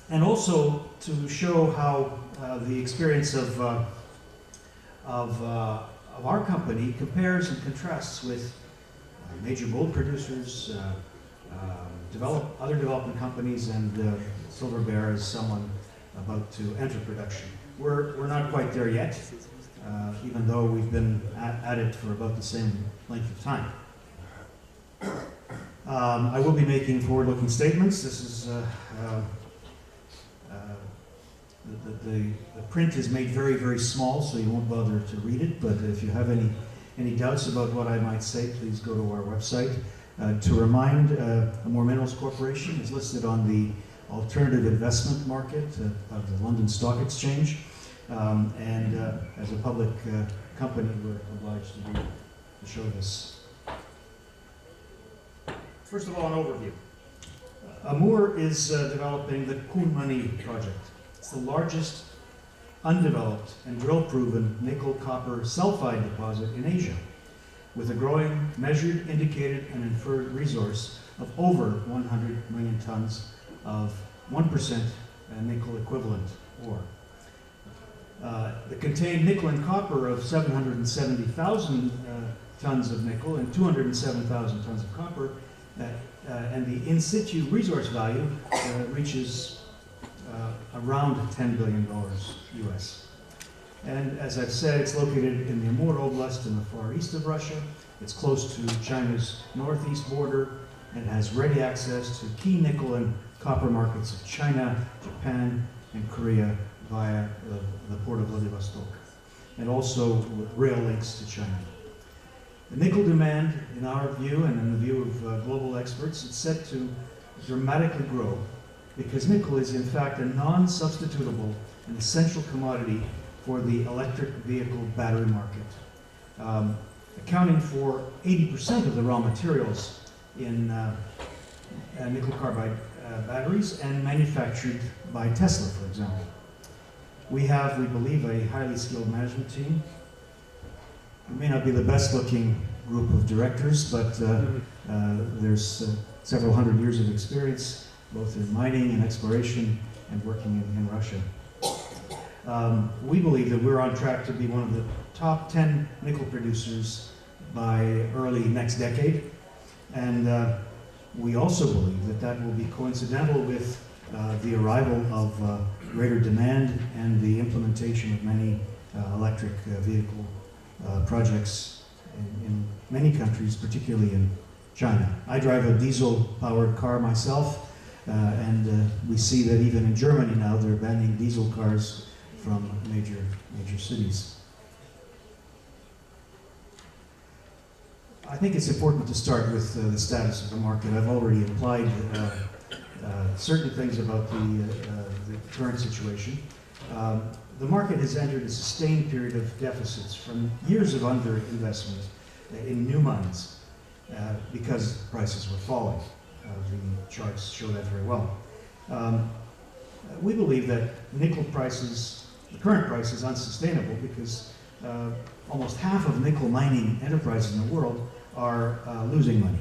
And also to show how the experience of our company compares and contrasts with major gold producers, other development companies, and Silver Bear is someone about to enter production. We're not quite there yet, even though we've been at it for about the same length of time. I will be making forward-looking statements. This is the print is made very, very small, so you won't bother to read it. But if you have any doubts about what I might say, please go to our website. To remind, Amore Minerals Corporation is listed on the alternative investment market of the London Stock Exchange, and as a public company, we're obliged to show this. First of all, an overview. Amore is developing the Kunmani project. It's the largest undeveloped and drill-proven nickel-copper sulfide deposit in Asia, with a growing measured, indicated, and inferred resource of over 100 million tons of 1% nickel equivalent ore. The contained nickel and copper of 770,000 tons of nickel and 207,000 tons of copper, and the in situ resource value reaches around $10 billion US. And as I've said, it's located in the Amur Oblast in the far east of Russia. It's close to China's northeast border and has ready access to key nickel and copper markets of China, Japan, and Korea via the port of Vladivostok, and also with rail links to China. The nickel demand, in our view and in the view of global experts, it's set to dramatically grow because nickel is in fact a non-substitutable and essential commodity for the electric vehicle battery market, accounting for 80% of the raw materials in nickel carbide batteries and manufactured by Tesla, for example. We have, we believe, a highly skilled management team. We may not be the best looking group of directors, but there's several hundred years of experience, both in mining and exploration and working in Russia. We believe that we're on track to be one of the top 10 nickel producers by early next decade. And we also believe that that will be coincidental with the arrival of greater demand and the implementation of many electric vehicle projects in many countries, particularly in China. I drive a diesel-powered car myself, and we see that even in Germany now they're banning diesel cars from major cities. I think it's important to start with the status of the market. I've already implied certain things about the current situation. The market has entered a sustained period of deficits from years of underinvestment in new mines because prices were falling. The charts show that very well. We believe that nickel prices, the current price is unsustainable because almost half of nickel mining enterprises in the world are losing money.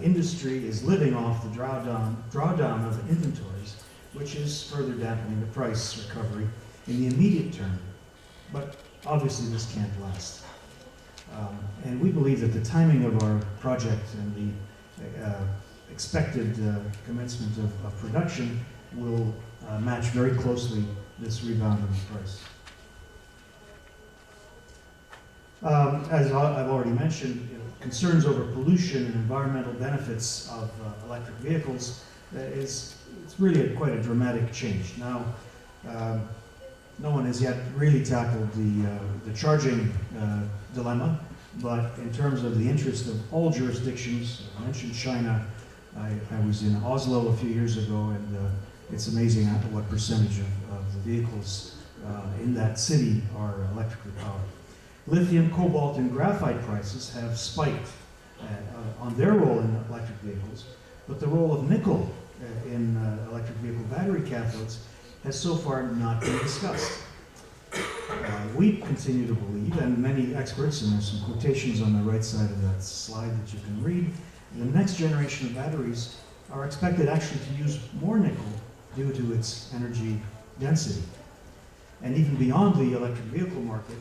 Industry is living off the drawdown of inventories, which is further dampening the price recovery in the immediate term. But obviously this can't last. And we believe that the timing of our project and the expected commencement of production will match very closely this rebound in the price. As I've already mentioned, concerns over pollution and environmental benefits of electric vehicles it's really quite a dramatic change. Now, no one has yet really tackled the charging dilemma, but in terms of the interest of all jurisdictions, I mentioned China. I was in Oslo a few years ago, and it's amazing what percentage of the vehicles in that city are electrically powered. Lithium, cobalt, and graphite prices have spiked on their role in electric vehicles, but the role of nickel in electric vehicle battery cathodes has so far not been discussed. we continue to believe, and many experts, and there's some quotations on the right side of that slide that you can read, the next generation of batteries are expected actually to use more nickel due to its energy density. And even beyond the electric vehicle market,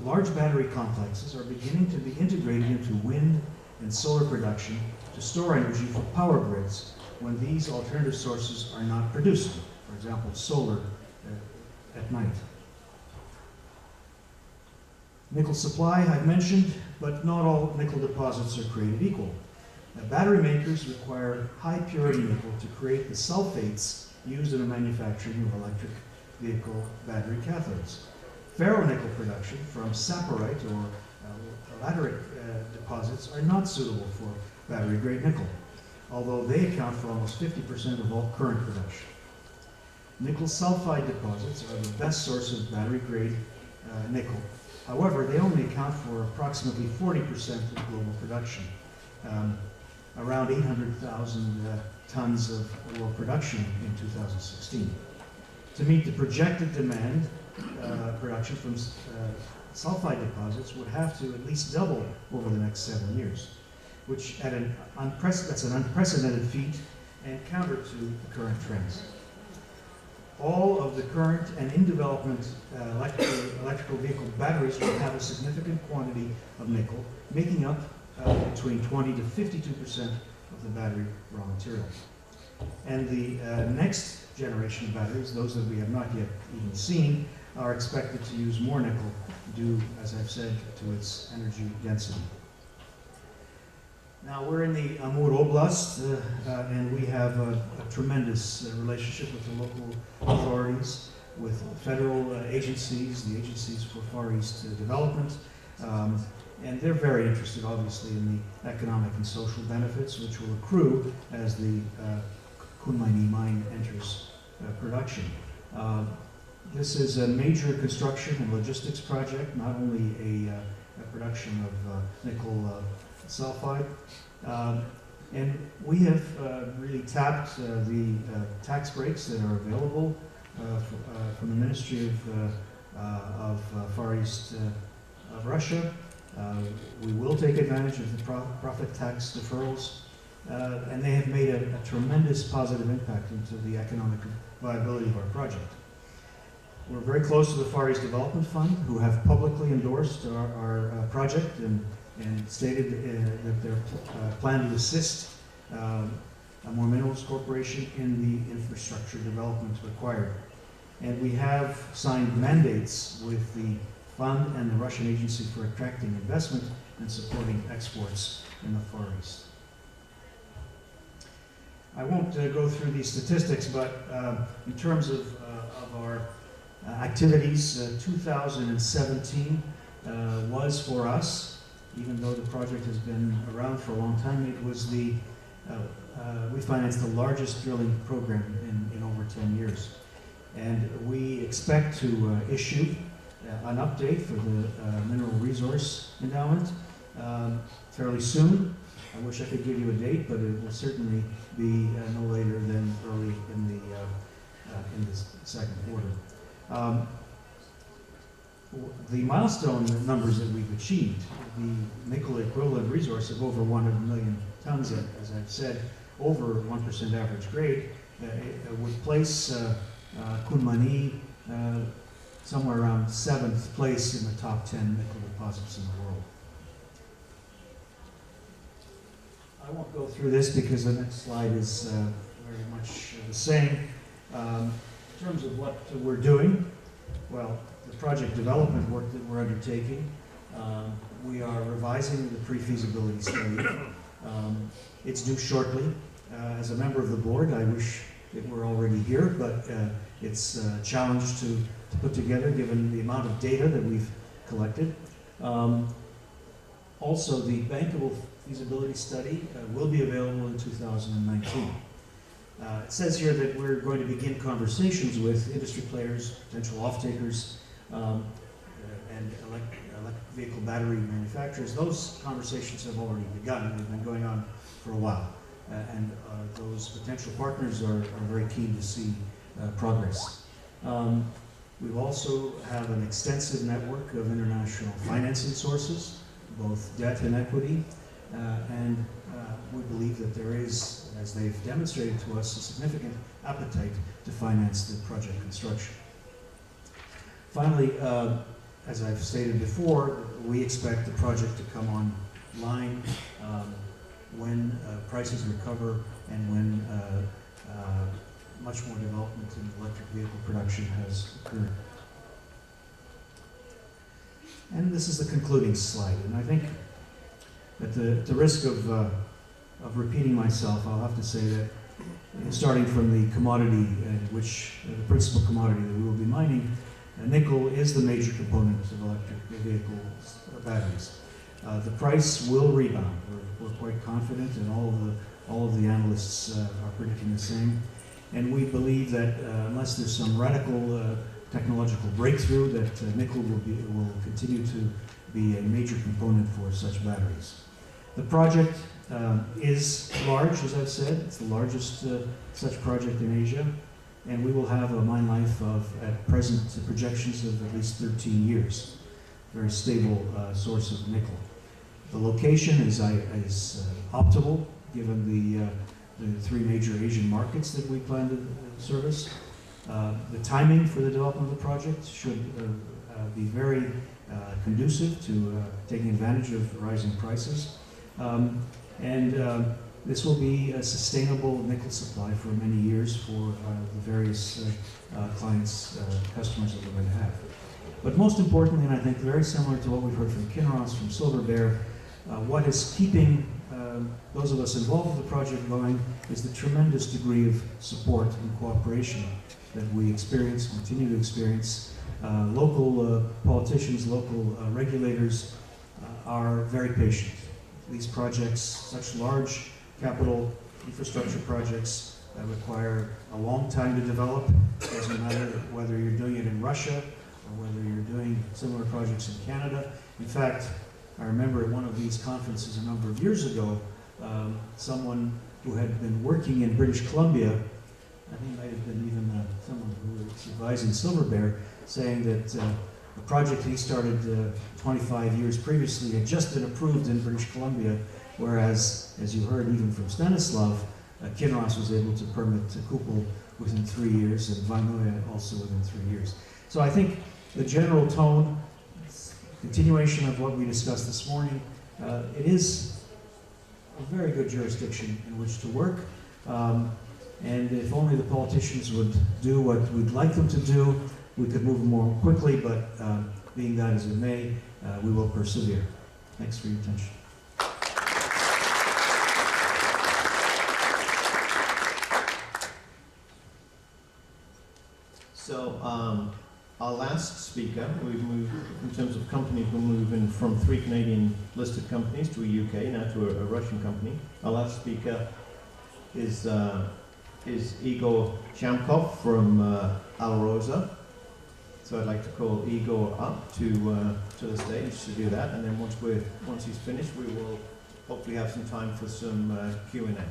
large battery complexes are beginning to be integrated into wind and solar production to store energy for power grids when these alternative sources are not producing, for example, solar at night. Nickel supply, I've mentioned, but not all nickel deposits are created equal. Battery makers require high purity nickel to create the sulfates used in the manufacturing of electric vehicle battery cathodes. Ferronickel production from saprolite or laterite deposits are not suitable for battery-grade nickel, although they account for almost 50% of all current production. Nickel sulfide deposits are the best source of battery-grade nickel. However, they only account for approximately 40% of global production, around 800,000 tons of ore production in 2016. To meet the projected demand, production from sulfide deposits would have to at least double over the next 7 years, which that's an unprecedented feat and counter to the current trends. All of the current and in development electrical vehicle batteries will have a significant quantity of nickel, making up between 20 to 52% of the battery raw material. And the next generation of batteries, those that we have not yet even seen, are expected to use more nickel due, as I've said, to its energy density. Now we're in the Amur Oblast, and we have a tremendous relationship with the local authorities, with federal agencies, the agencies for Far East development, and they're very interested, obviously, in the economic and social benefits which will accrue as the Kunmani mine enters production. This is a major construction and logistics project, not only a production of nickel sulfide. And we have really tapped the tax breaks that are available from the Ministry of Far East of Russia. We will take advantage of the profit tax deferrals, and they have made a tremendous positive impact into the economic viability of our project. We're very close to the Far East Development Fund, who have publicly endorsed our project and stated that they're planning to assist Amur Minerals Corporation in the infrastructure development required. And we have signed mandates with the fund and the Russian Agency for Attracting Investment and Supporting Exports in the Far East. I won't go through these statistics, but in terms of our activities, 2017 was for us, even though the project has been around for a long time, it was we financed the largest drilling program in over 10 years. And we expect to issue an update for the Mineral Resource Endowment fairly soon. I wish I could give you a date, but it will certainly be no later than early in the second quarter. The milestone numbers that we've achieved, the nickel equivalent resource of over 100 million tons, as I've said, over 1% average grade, would place Kunmani somewhere around 7th place in the top 10 nickel deposits in the world. I won't go through this because the next slide is very much the same. In terms of what we're doing, well, the project development work that we're undertaking, we are revising the pre-feasibility study. It's due shortly. As a member of the board, I wish it were already here, but it's a challenge to put together given the amount of data that we've collected. Also, the bankable feasibility study will be available in 2019. It says here that we're going to begin conversations with industry players, potential off-takers, and electric vehicle battery manufacturers. Those conversations have already begun. They've been going on for a while. And those potential partners are very keen to see progress. We also have an extensive network of international financing sources, both debt and equity, and we believe that there is, as they've demonstrated to us, a significant appetite to finance the project construction. Finally, as I've stated before, we expect the project to come online when prices recover and when much more development in electric vehicle production has occurred. And this is the concluding slide. And I think at the risk of repeating myself, I'll have to say that starting from the commodity, the principal commodity that we will be mining, nickel is the major component of electric vehicle batteries. The price will rebound. We're quite confident, and all of the analysts are predicting the same. And we believe that unless there's some radical technological breakthrough, that nickel will continue to be a major component for such batteries. The project is large, as I've said. It's the largest such project in Asia, and we will have a mine life of, at present, projections of at least 13 years. Very stable source of nickel. The location is optimal, given the three major Asian markets that we plan to service. The timing for the development of the project should be very conducive to taking advantage of rising prices. This will be a sustainable nickel supply for many years for the various clients, customers that we're going to have. But most importantly, and I think very similar to what we've heard from Kinross, from Silver Bear, what is keeping those of us involved with the project going is the tremendous degree of support and cooperation that we experience, continue to experience. Local politicians, local regulators are very patient. These projects, such large capital infrastructure projects, require a long time to develop. It doesn't matter whether you're doing it in Russia or whether you're doing similar projects in Canada. In fact, I remember at one of these conferences a number of years ago, someone who had been working in British Columbia, I think it might have been even someone who was advising Silver Bear, saying that a project he started 25 years previously had just been approved in British Columbia, whereas, as you heard even from Stanislav, Kinross was able to permit Kupol within 3 years, and Vainoya also within 3 years. So I think the general tone, continuation of what we discussed this morning, it is a very good jurisdiction in which to work. And if only the politicians would do what we'd like them to do, we could move more quickly, but being that as it may, we will persevere. Thanks for your attention. So our last speaker, we've moved, in terms of companies, we're moving from 3 Canadian listed companies to a UK, now to a Russian company. Our last speaker is Igor Chamkov from Alrosa. So I'd like to call Igor up to the stage to do that, and then once he's finished, we will hopefully have some time for some Q&A.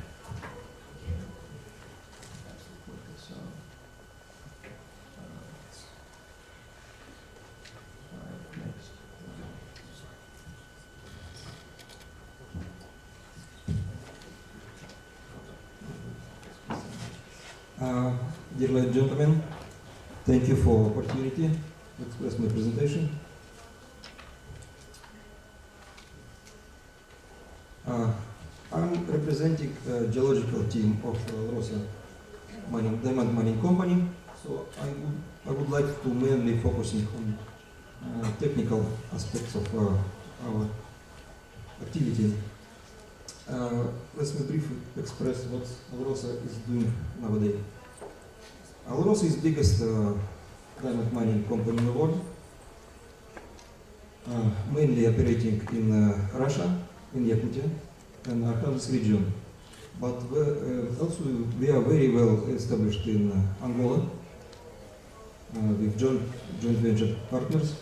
Dear ladies and gentlemen, thank you for the opportunity to express my presentation. I'm representing the geological team of Alrosa Diamond Mining Company, so I would like to mainly focusing on technical aspects of our activity. Let me briefly express what Alrosa is doing nowadays. Alrosa is the biggest diamond mining company in the world, mainly operating in Russia, in Yakutia, and Arkansas region. But also we are very well established in Angola with joint venture partners.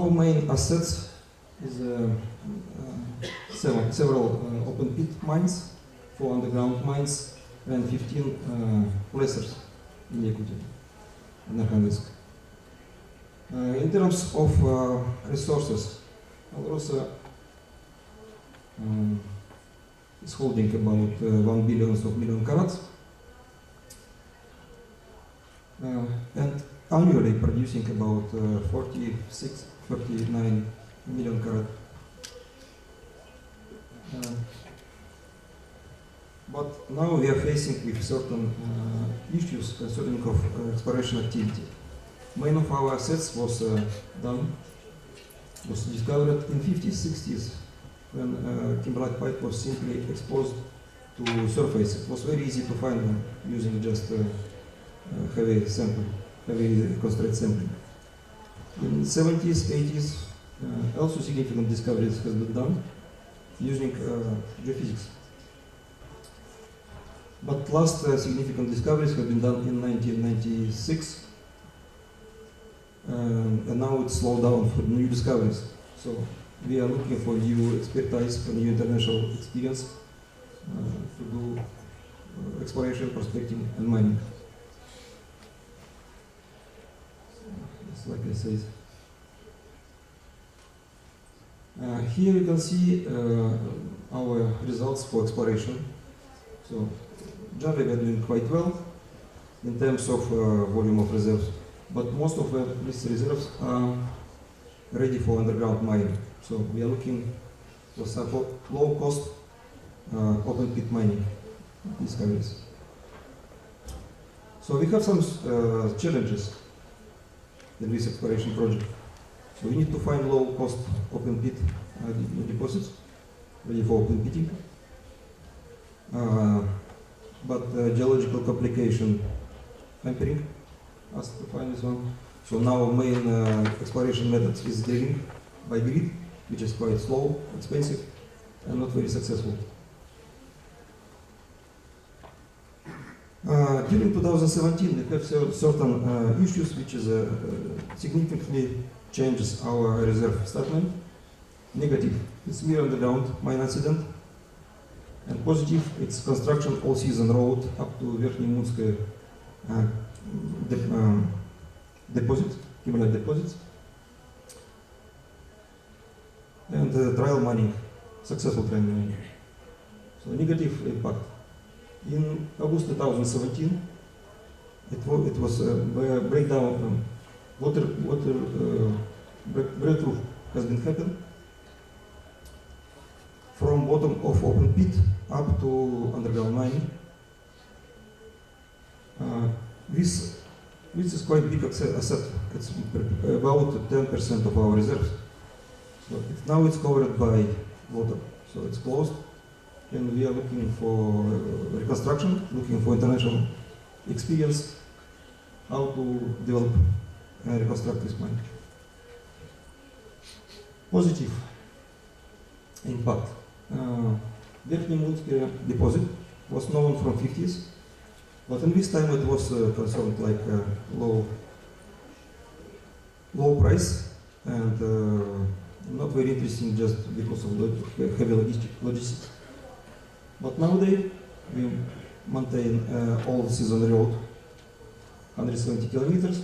our main assets is several open pit mines, 4 underground mines, and 15 placers in Yakutia and Arkhangelsk. In terms of resources, Alrosa is holding about 1 billion carats and annually producing about 49 million carats. But now we are facing with certain issues concerning of exploration activity. Main of our assets was discovered in 50s, 60s, when kimberlite pipe was simply exposed to surface. It was very easy to find them using just heavy concentrate sampling. In 70s, 80s, also significant discoveries has been done using geophysics. But last significant discoveries have been done in 1996, and now it's slowed down for new discoveries. So we are looking for new expertise, for new international experience to do exploration, prospecting, and mining. It's like I said. Here you can see our results for exploration. So generally we are doing quite well in terms of volume of reserves, but most of these reserves are ready for underground mining. So we are looking for some low cost open pit mining discoveries. So we have some challenges in this exploration project. So we need to find low cost open pit deposits ready for open pitting. But geological complication hampering us to find this one. So now main exploration method is drilling by grid, which is quite slow, expensive, and not very successful. During 2017, we have certain issues which is significantly changes our reserve statement. Negative, it's mere underground mine accident. And positive, it's construction all-season road up to Верхний Munskaya deposit, kimberlite deposits. And trial mining, successful trial mining. So negative impact. In August 2017, it was breakdown, breakthrough has been happened from bottom of open pit up to underground mining. This is quite big asset. It's about 10% of our reserves. So now it's covered by water, so it's closed. And we are looking for reconstruction, looking for international experience, how to develop and reconstruct this mine. Positive impact. Верхний Munskaya deposit was known from 50s, but in this time it was concerned like low price and not very interesting just because of heavy logistics. But nowadays, we maintain all-season road, 170 kilometers.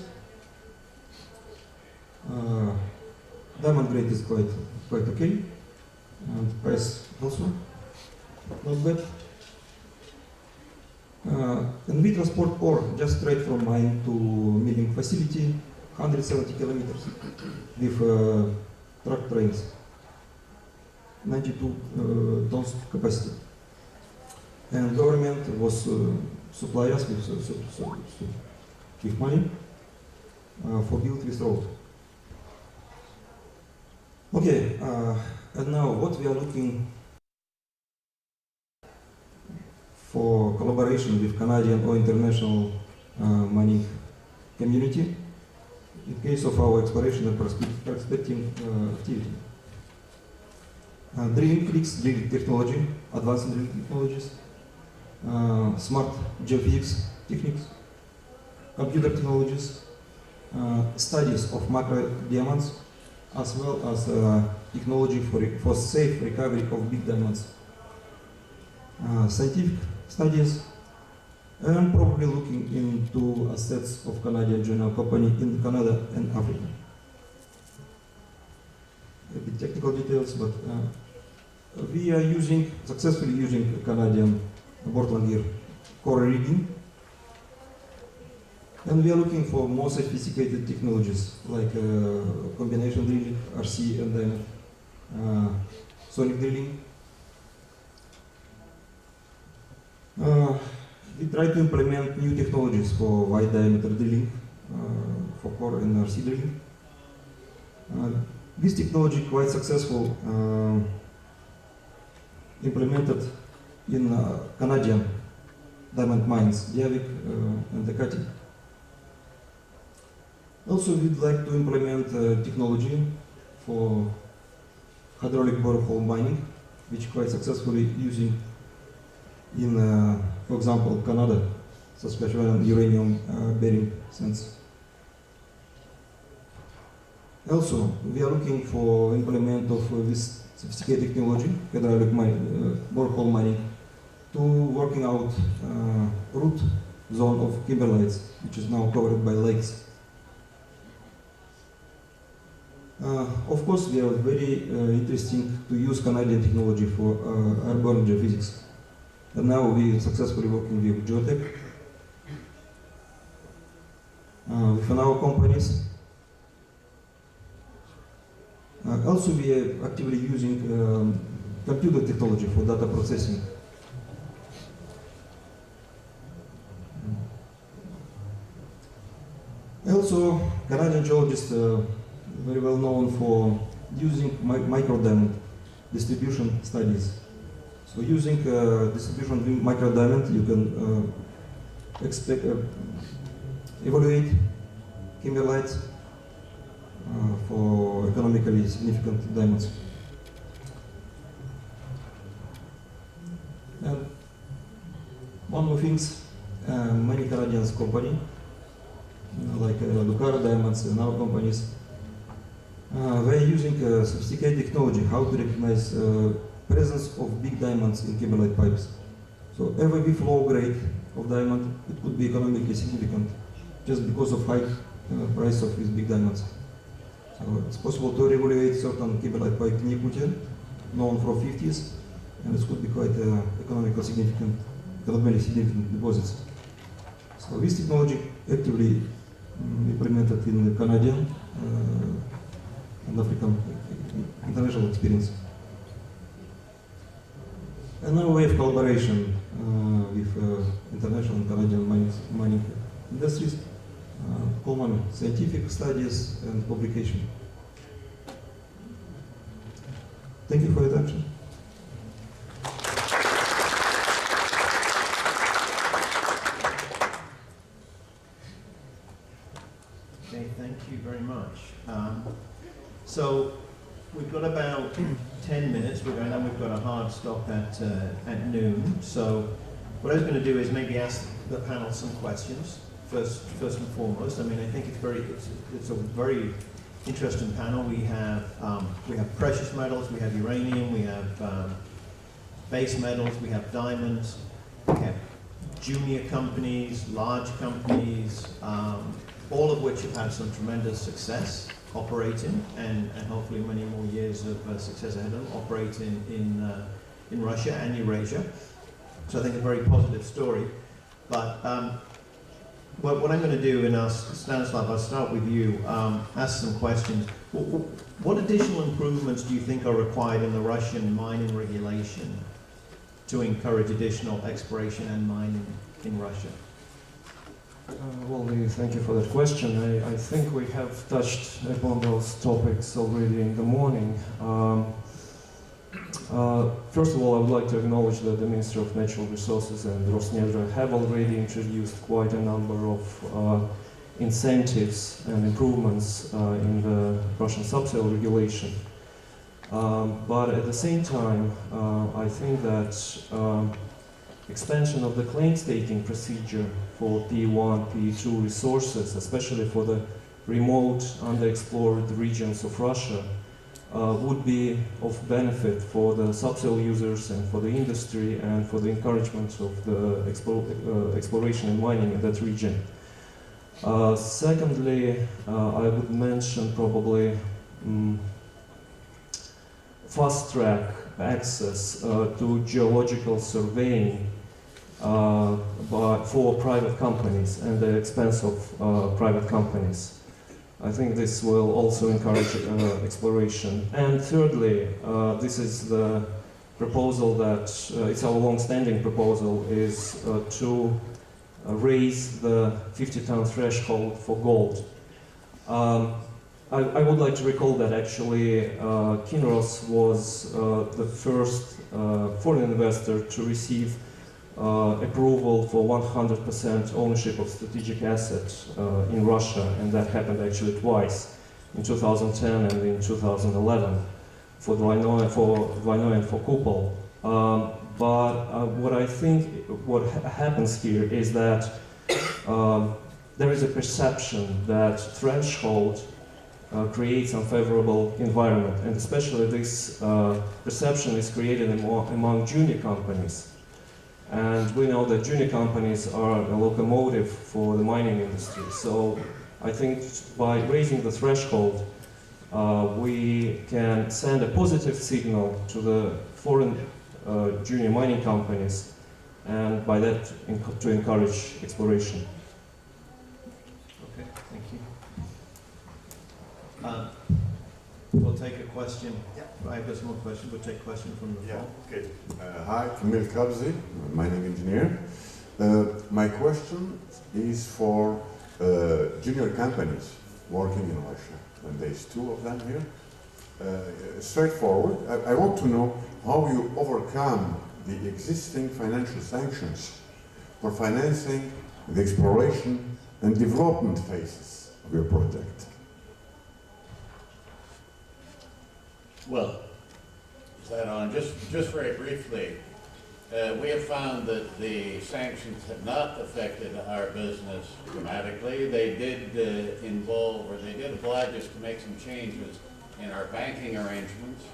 Diamond grade is quite okay, and price also not bad. And we transport ore just straight from mine to milling facility, 170 kilometers with truck trains, 92 tons capacity. And government was supply us with money for build this road. Okay, and now what we are looking for collaboration with Canadian or international mining community in case of our exploration and prospecting activity. Drilling rigs, drilling technology, advanced drilling technologies, smart geophysics techniques, computer technologies, studies of macro diamonds, as well as technology for safe recovery of big diamonds, scientific studies, and probably looking into assets of Canadian junior company in Canada and Africa. A bit technical details, but we are successfully using Canadian Portland gear core rigging, and we are looking for more sophisticated technologies like combination drilling, RC, and then sonic drilling. We try to implement new technologies for wide diameter drilling, for core and RC drilling. This technology quite successful, implemented in Canadian diamond mines, Diavik and Dekati. Also, we'd like to implement technology for hydraulic borehole mining, which quite successfully using in, for example, Canada, Saskatchewan uranium bearing sands. Also, we are looking for implement of this sophisticated technology, hydraulic borehole mining, to working out root zone of kimberlites, which is now covered by lakes. Of course, we are very interesting to use Canadian technology for airborne geophysics. And now we are successfully working with geotech, with our companies. Also, we are actively using computer technology for data processing. Also, Canadian geologists are very well known for using microdiamond distribution studies. So using distribution microdiamond, you can evaluate kimberlites for economically significant diamonds. And one more things, many Canadian companies, like Lucara Diamonds and our companies, they're using sophisticated technology how to recognize presence of big diamonds in kimberlite pipes. So every flow grade of diamond, it could be economically significant just because of high price of these big diamonds. So it's possible to evaluate certain kimberlite pipe iniquity known from 50s, and it could be quite economically significant deposits. So this technology actively implemented in the Canadian and African international experience. And now we have collaboration with international and Canadian mining industries, common scientific studies and publication. Thank you for your attention. Okay, thank you very much. So we've got about 10 minutes. We've got a hard stop at noon. So what I was going to do is maybe ask the panel some questions first and foremost. I mean, I think it's a very interesting panel. We have precious metals, we have uranium, we have base metals, we have diamonds, we have junior companies, large companies, all of which have had some tremendous success operating, and hopefully many more years of success ahead of them operating in Russia and Eurasia. So I think a very positive story. But what I'm going to do, and Stanislav, I'll start with you, ask some questions. What additional improvements do you think are required in the Russian mining regulation to encourage additional exploration and mining in Russia? Well, thank you for that question. I think we have touched upon those topics already in the morning. First of all, I would like to acknowledge that the Ministry of Natural Resources and Rosneft have already introduced quite a number of incentives and improvements in the Russian subsoil regulation. But at the same time, I think that expansion of the claim staking procedure for P1, P2 resources, especially for the remote, underexplored regions of Russia would be of benefit for the subsoil users and for the industry and for the encouragement of the exploration and mining in that region. Secondly, I would mention probably fast-track access to geological surveying for private companies and the expense of private companies. I think this will also encourage exploration. And thirdly, this is the proposal that, it's our long-standing proposal, is to raise the 50-ton threshold for gold. I would like to recall that actually Kinross was the first foreign investor to receive approval for 100% ownership of strategic assets in Russia, and that happened actually twice, in 2010 and in 2011, for Dvaynoye and for Kupol. What I think happens here is that there is a perception that threshold creates unfavorable environment, and especially this perception is created among junior companies. And we know that junior companies are a locomotive for the mining industry. So I think by raising the threshold, we can send a positive signal to the foreign junior mining companies, and by that to encourage exploration. Okay, thank you. We'll take a question. I have a small question. We'll take a question from the phone. Okay. Hi, Kamil Kabzi, mining engineer. My question is for junior companies working in Russia, and there's two of them here. Straightforward, I want to know how you overcome the existing financial sanctions for financing the exploration and development phases of your project. Well, is that on? Just very briefly, we have found that the sanctions have not affected our business dramatically. They did they did oblige us to make some changes in our banking arrangements,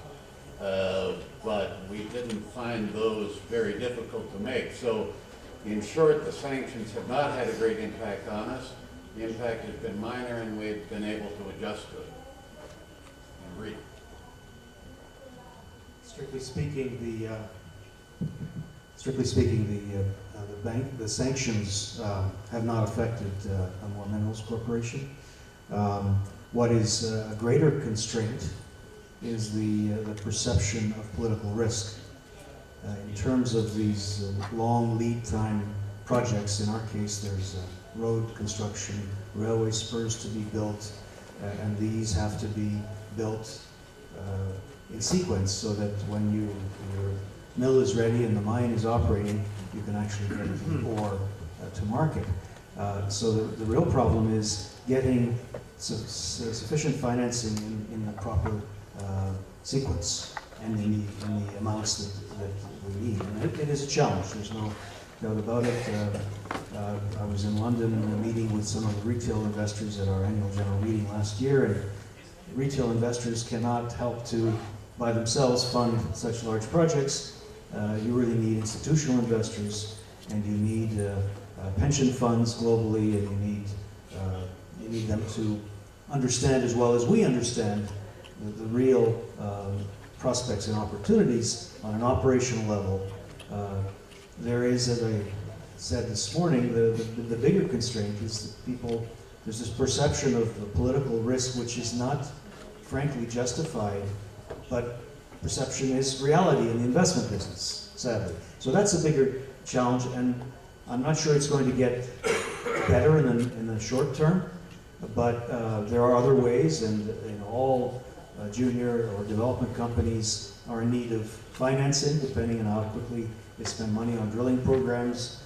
but we didn't find those very difficult to make. So, in short, the sanctions have not had a great impact on us. The impact has been minor, and we've been able to adjust to it. And read. Strictly speaking, the sanctions have not affected Amur Minerals Corporation. What is a greater constraint is the perception of political risk. In terms of these long lead time projects, in our case, there's road construction, railway spurs to be built, and these have to be built in sequence so that when your mill is ready and the mine is operating, you can actually get the ore to market. So the real problem is getting sufficient financing in the proper sequence and in the amounts that we need. And it is a challenge, there's no doubt about it. I was in London meeting with some of the retail investors at our annual general meeting last year, and retail investors cannot help to, by themselves, fund such large projects. You really need institutional investors, and you need pension funds globally, and you need them to understand, as well as we understand, the real prospects and opportunities on an operational level. There is, as I said this morning, the bigger constraint is that people, there's this perception of political risk which is not frankly justified, but perception is reality in the investment business, sadly. So that's a bigger challenge, and I'm not sure it's going to get better in the short term, but there are other ways, and all junior or development companies are in need of financing, depending on how quickly they spend money on drilling programs,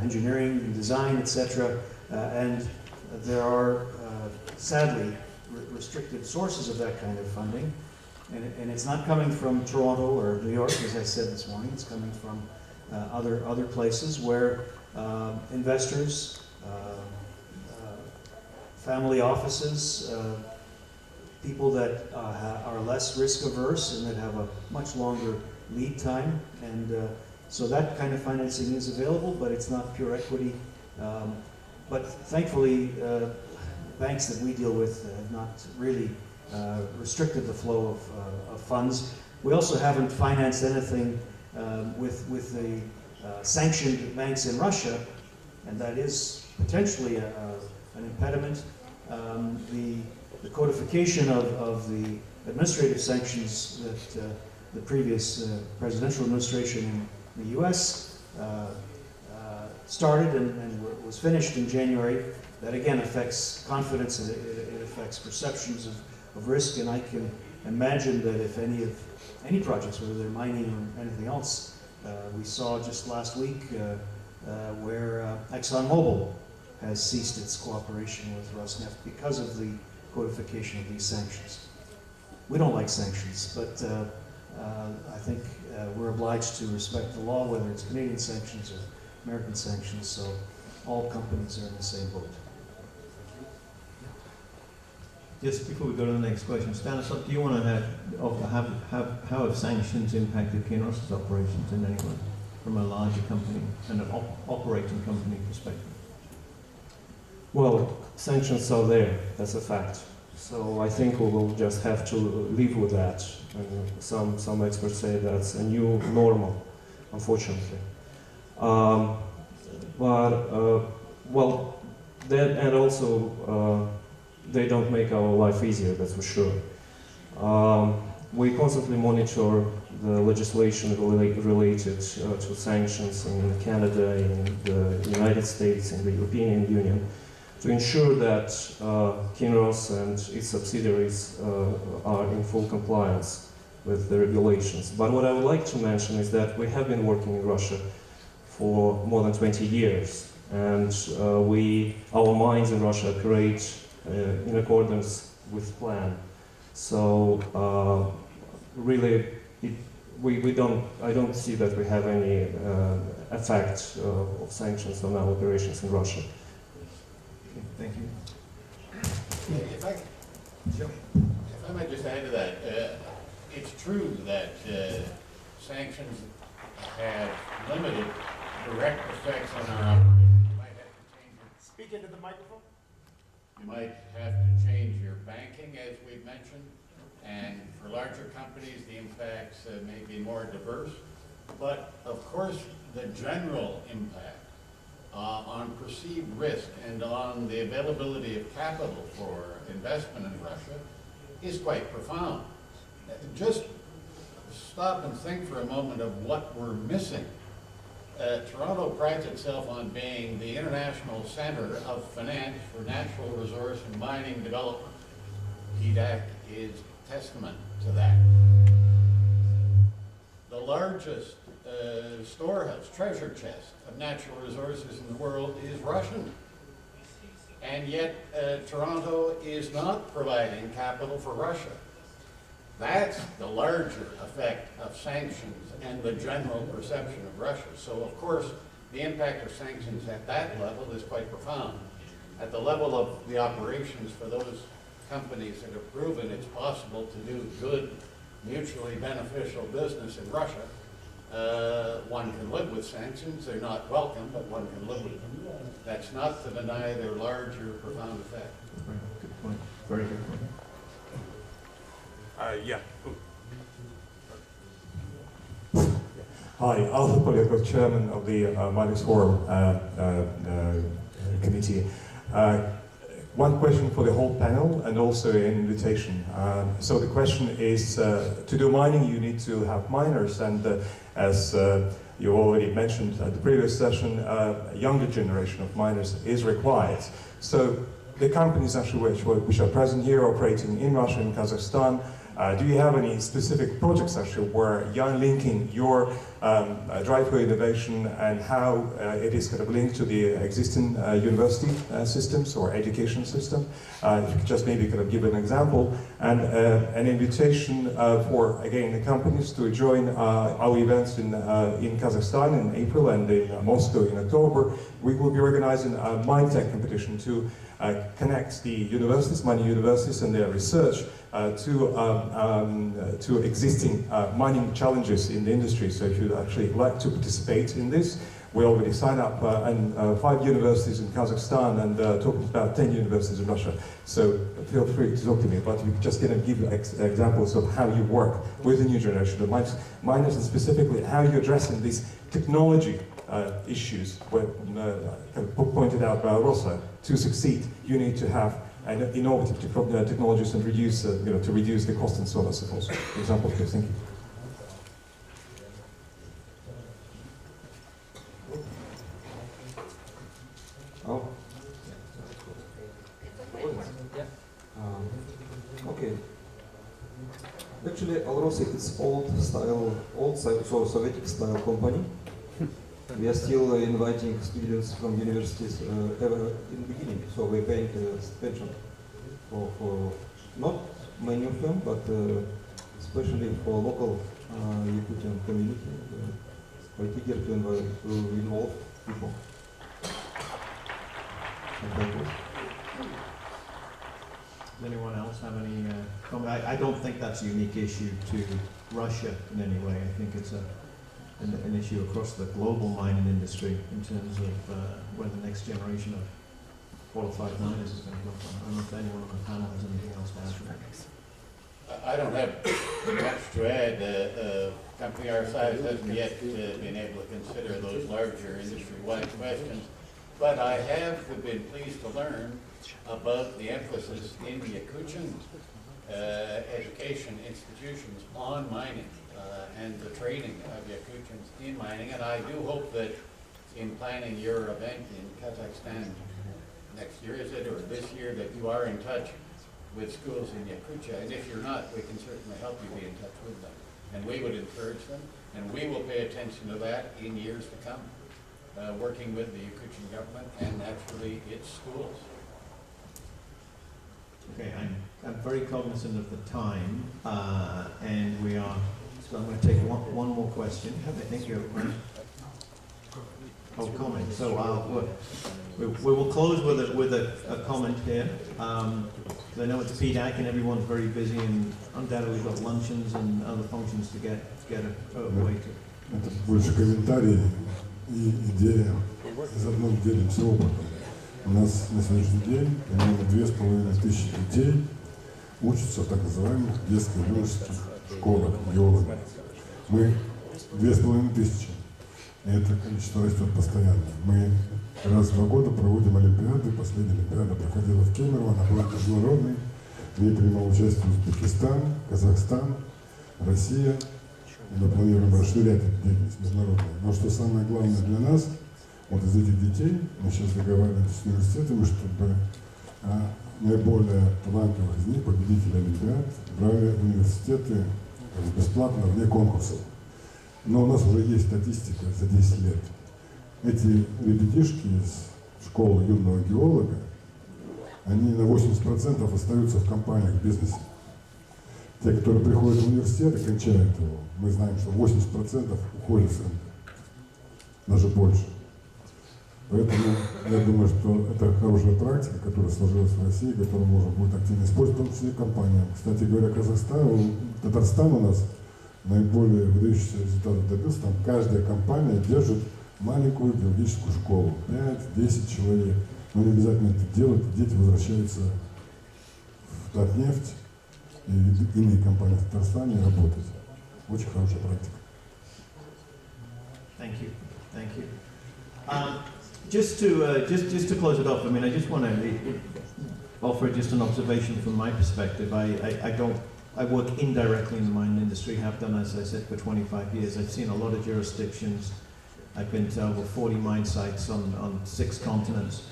engineering and design, etc. And there are, sadly, restricted sources of that kind of funding. And it's not coming from Toronto or New York, as I said this morning. It's coming from other places where investors family offices, people that are less risk averse and that have a much longer lead time. And so that kind of financing is available, but it's not pure equity. But thankfully, banks that we deal with have not really restricted the flow of funds. We also haven't financed anything with the sanctioned banks in Russia, and that is potentially an impediment. The codification of the administrative sanctions that the previous presidential administration in the U.S. Started and was finished in January. That again affects confidence and it affects perceptions of risk. And I can imagine that if any projects, whether they're mining or anything else, we saw just last week where ExxonMobil has ceased its cooperation with Rosneft because of the codification of these sanctions. We don't like sanctions, but I think we're obliged to respect the law, whether it's Canadian sanctions or American sanctions, so all companies are in the same boat. Just before we go to the next question, Stanislav, do you want to how have sanctions impacted Kinross's operations in any way, from a larger company and an operating company perspective? Well, sanctions are there, that's a fact. So I think we will just have to live with that. And some experts say that's a new normal, unfortunately. Well, that and also they don't make our life easier, that's for sure. We constantly monitor the legislation related to sanctions in Canada, in the United States, in the European Union, to ensure that Kinross and its subsidiaries are in full compliance with the regulations. But what I would like to mention is that we have been working in Russia for more than 20 years, and our mines in Russia operate in accordance with plan. So really, I don't see that we have any effect of sanctions on our operations in Russia. Okay, thank you. If I might just add to that, it's true that sanctions have limited direct effects on our operation. You might have to change Speak into the microphone. You might have to change your banking, as we've mentioned, and for larger companies, the impacts may be more diverse. But of course, the general impact on perceived risk and on the availability of capital for investment in Russia is quite profound. Just stop and think for a moment of what we're missing. Toronto prides itself on being the international center of finance for natural resource and mining development. PDAC is testament to that. The largest storehouse, treasure chest of natural resources in the world is Russian. And yet Toronto is not providing capital for Russia. That's the larger effect of sanctions and the general perception of Russia. So of course, the impact of sanctions at that level is quite profound. At the level of the operations for those companies that have proven it's possible to do good, mutually beneficial business in Russia, one can live with sanctions. They're not welcome, but one can live with them. That's not to deny their larger, profound effect. Very good point. Very good point. Yeah. Hi, Arthur Polyakov, Chairman of the Miners Forum Committee. One question for the whole panel and also an invitation. So the question is, to do mining you need to have miners, and as you already mentioned at the previous session, a younger generation of miners is required. So the companies actually which are present here operating in Russia and Kazakhstan, do you have any specific projects actually where you're linking your drive for innovation and how it is kind of linked to the existing university systems or education system? If you could just maybe kind of give an example and an invitation for, again, the companies to join our events in Kazakhstan in April and in Moscow in October. We will be organizing a Mine Tech competition to connect the universities, mining universities and their research to existing mining challenges in the industry. So if you'd actually like to participate in this, we already signed up and 5 universities in Kazakhstan and talking about 10 universities in Russia. So feel free to talk to me, but we're just going to give you examples of how you work with the new generation of miners and specifically how you're addressing these technology issues where, kind of pointed out by Rosa. To succeed, you need to have innovative technologies and reduce, to reduce the cost and so on and so forth. For example, please. Thank you. Oh. Okay. Actually, Alrosa is old Soviet style company. We are still inviting students from universities ever in the beginning, so we're paying pension for not many of them, but especially for local Yakutian community. Quite eager to involve people. Does anyone else have any comment? I don't think that's a unique issue to Russia in any way. I think it's an issue across the global mining industry in terms of where the next generation of qualified miners is going to come from. I don't know if anyone on the panel has anything else to add. I don't have much to add. A company our size hasn't yet been able to consider those larger industry-wide questions, but I have been pleased to learn about the emphasis in Yakutian education institutions on mining and the training of Yakutians in mining. And I do hope that in planning your event in Kazakhstan next year, is it, or this year, that you are in touch with schools in Yakutia. And if you're not, we can certainly help you be in touch with them. And we would encourage them, and we will pay attention to that in years to come, working with the Yakutian government and naturally its schools. Okay, I'm very cognizant of the time, and we are, so I'm going to take one more question. I think you're right. Oh, comment. So we will close with a comment here. I know it's PDAC and everyone's very busy and undoubtedly got luncheons and other functions to get away to. Это больше комментарий и идея. Заодно делимся опытом. У нас на сегодняшний день примерно 2500 детей учатся в так называемых детско-юношеских школах геологов. Мы 2500. И это количество растет постоянно. Мы раз в 2 года проводим олимпиады. Последняя олимпиада проходила в Кемерово, она была международной. В ней принимал участие Узбекистан, Казахстан, Россия. И мы планируем расширять эту деятельность международную. Но что самое главное для нас, вот из этих детей, мы сейчас договариваемся с университетами, чтобы наиболее талантливых из них, победителей олимпиад, брали университеты бесплатно вне конкурсов. Но у нас уже есть статистика за 10 лет. Эти ребятишки из школы юного геолога, они на 80% остаются в компаниях, в бизнесе. Те, которые приходят в университет и кончают его, мы знаем, что 80% уходят в СНГ, даже больше. Поэтому я думаю, что это хорошая практика, которая сложилась в России, которую можно будет активно использовать, в том числе и компаниям. Кстати говоря, Татарстан у нас наиболее выдающийся результат добился. Там каждая компания держит маленькую геологическую школу, 5-10 человек. Но не обязательно это делать, дети возвращаются в Татнефть и иные компании в Татарстане работать. Очень хорошая практика. Thank you. Thank you. Just to close it off, I mean, I just want to offer just an observation from my perspective. I work indirectly in the mining industry, have done, as I said, for 25 years. I've seen a lot of jurisdictions. I've been to over 40 mine sites on 6 continents.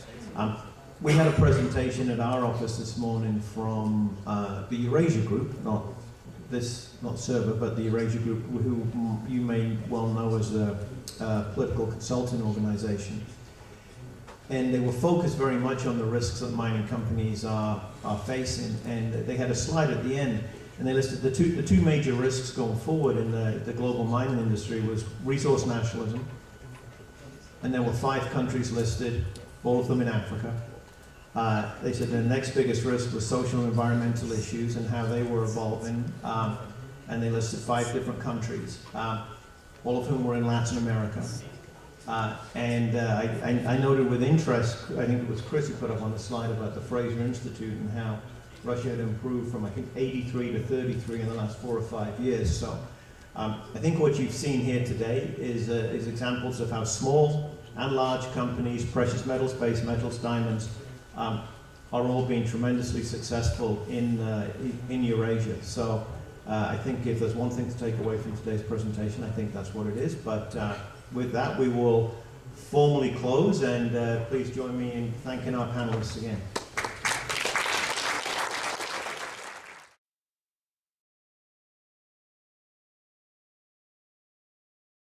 We had a presentation at our office this morning from the Eurasia Group, not CERBA, but the Eurasia Group, who you may well know as a political consulting organization. And they were focused very much on the risks that mining companies are facing. And they had a slide at the end, and they listed the two major risks going forward in the global mining industry was resource nationalism, and there were 5 countries listed, all of them in Africa. They said the next biggest risk was social and environmental issues and how they were evolving. And they listed 5 different countries, all of whom were in Latin America. I noted with interest, I think it was Chris who put up on the slide about the Fraser Institute and how Russia had improved from, I think, 83 to 33 in the last 4 or 5 years. So I think what you've seen here today is examples of how small and large companies, precious metals, base metals, diamonds, are all being tremendously successful in Eurasia. So I think if there's one thing to take away from today's presentation, I think that's what it is. But with that, we will formally close, and please join me in thanking our panelists again.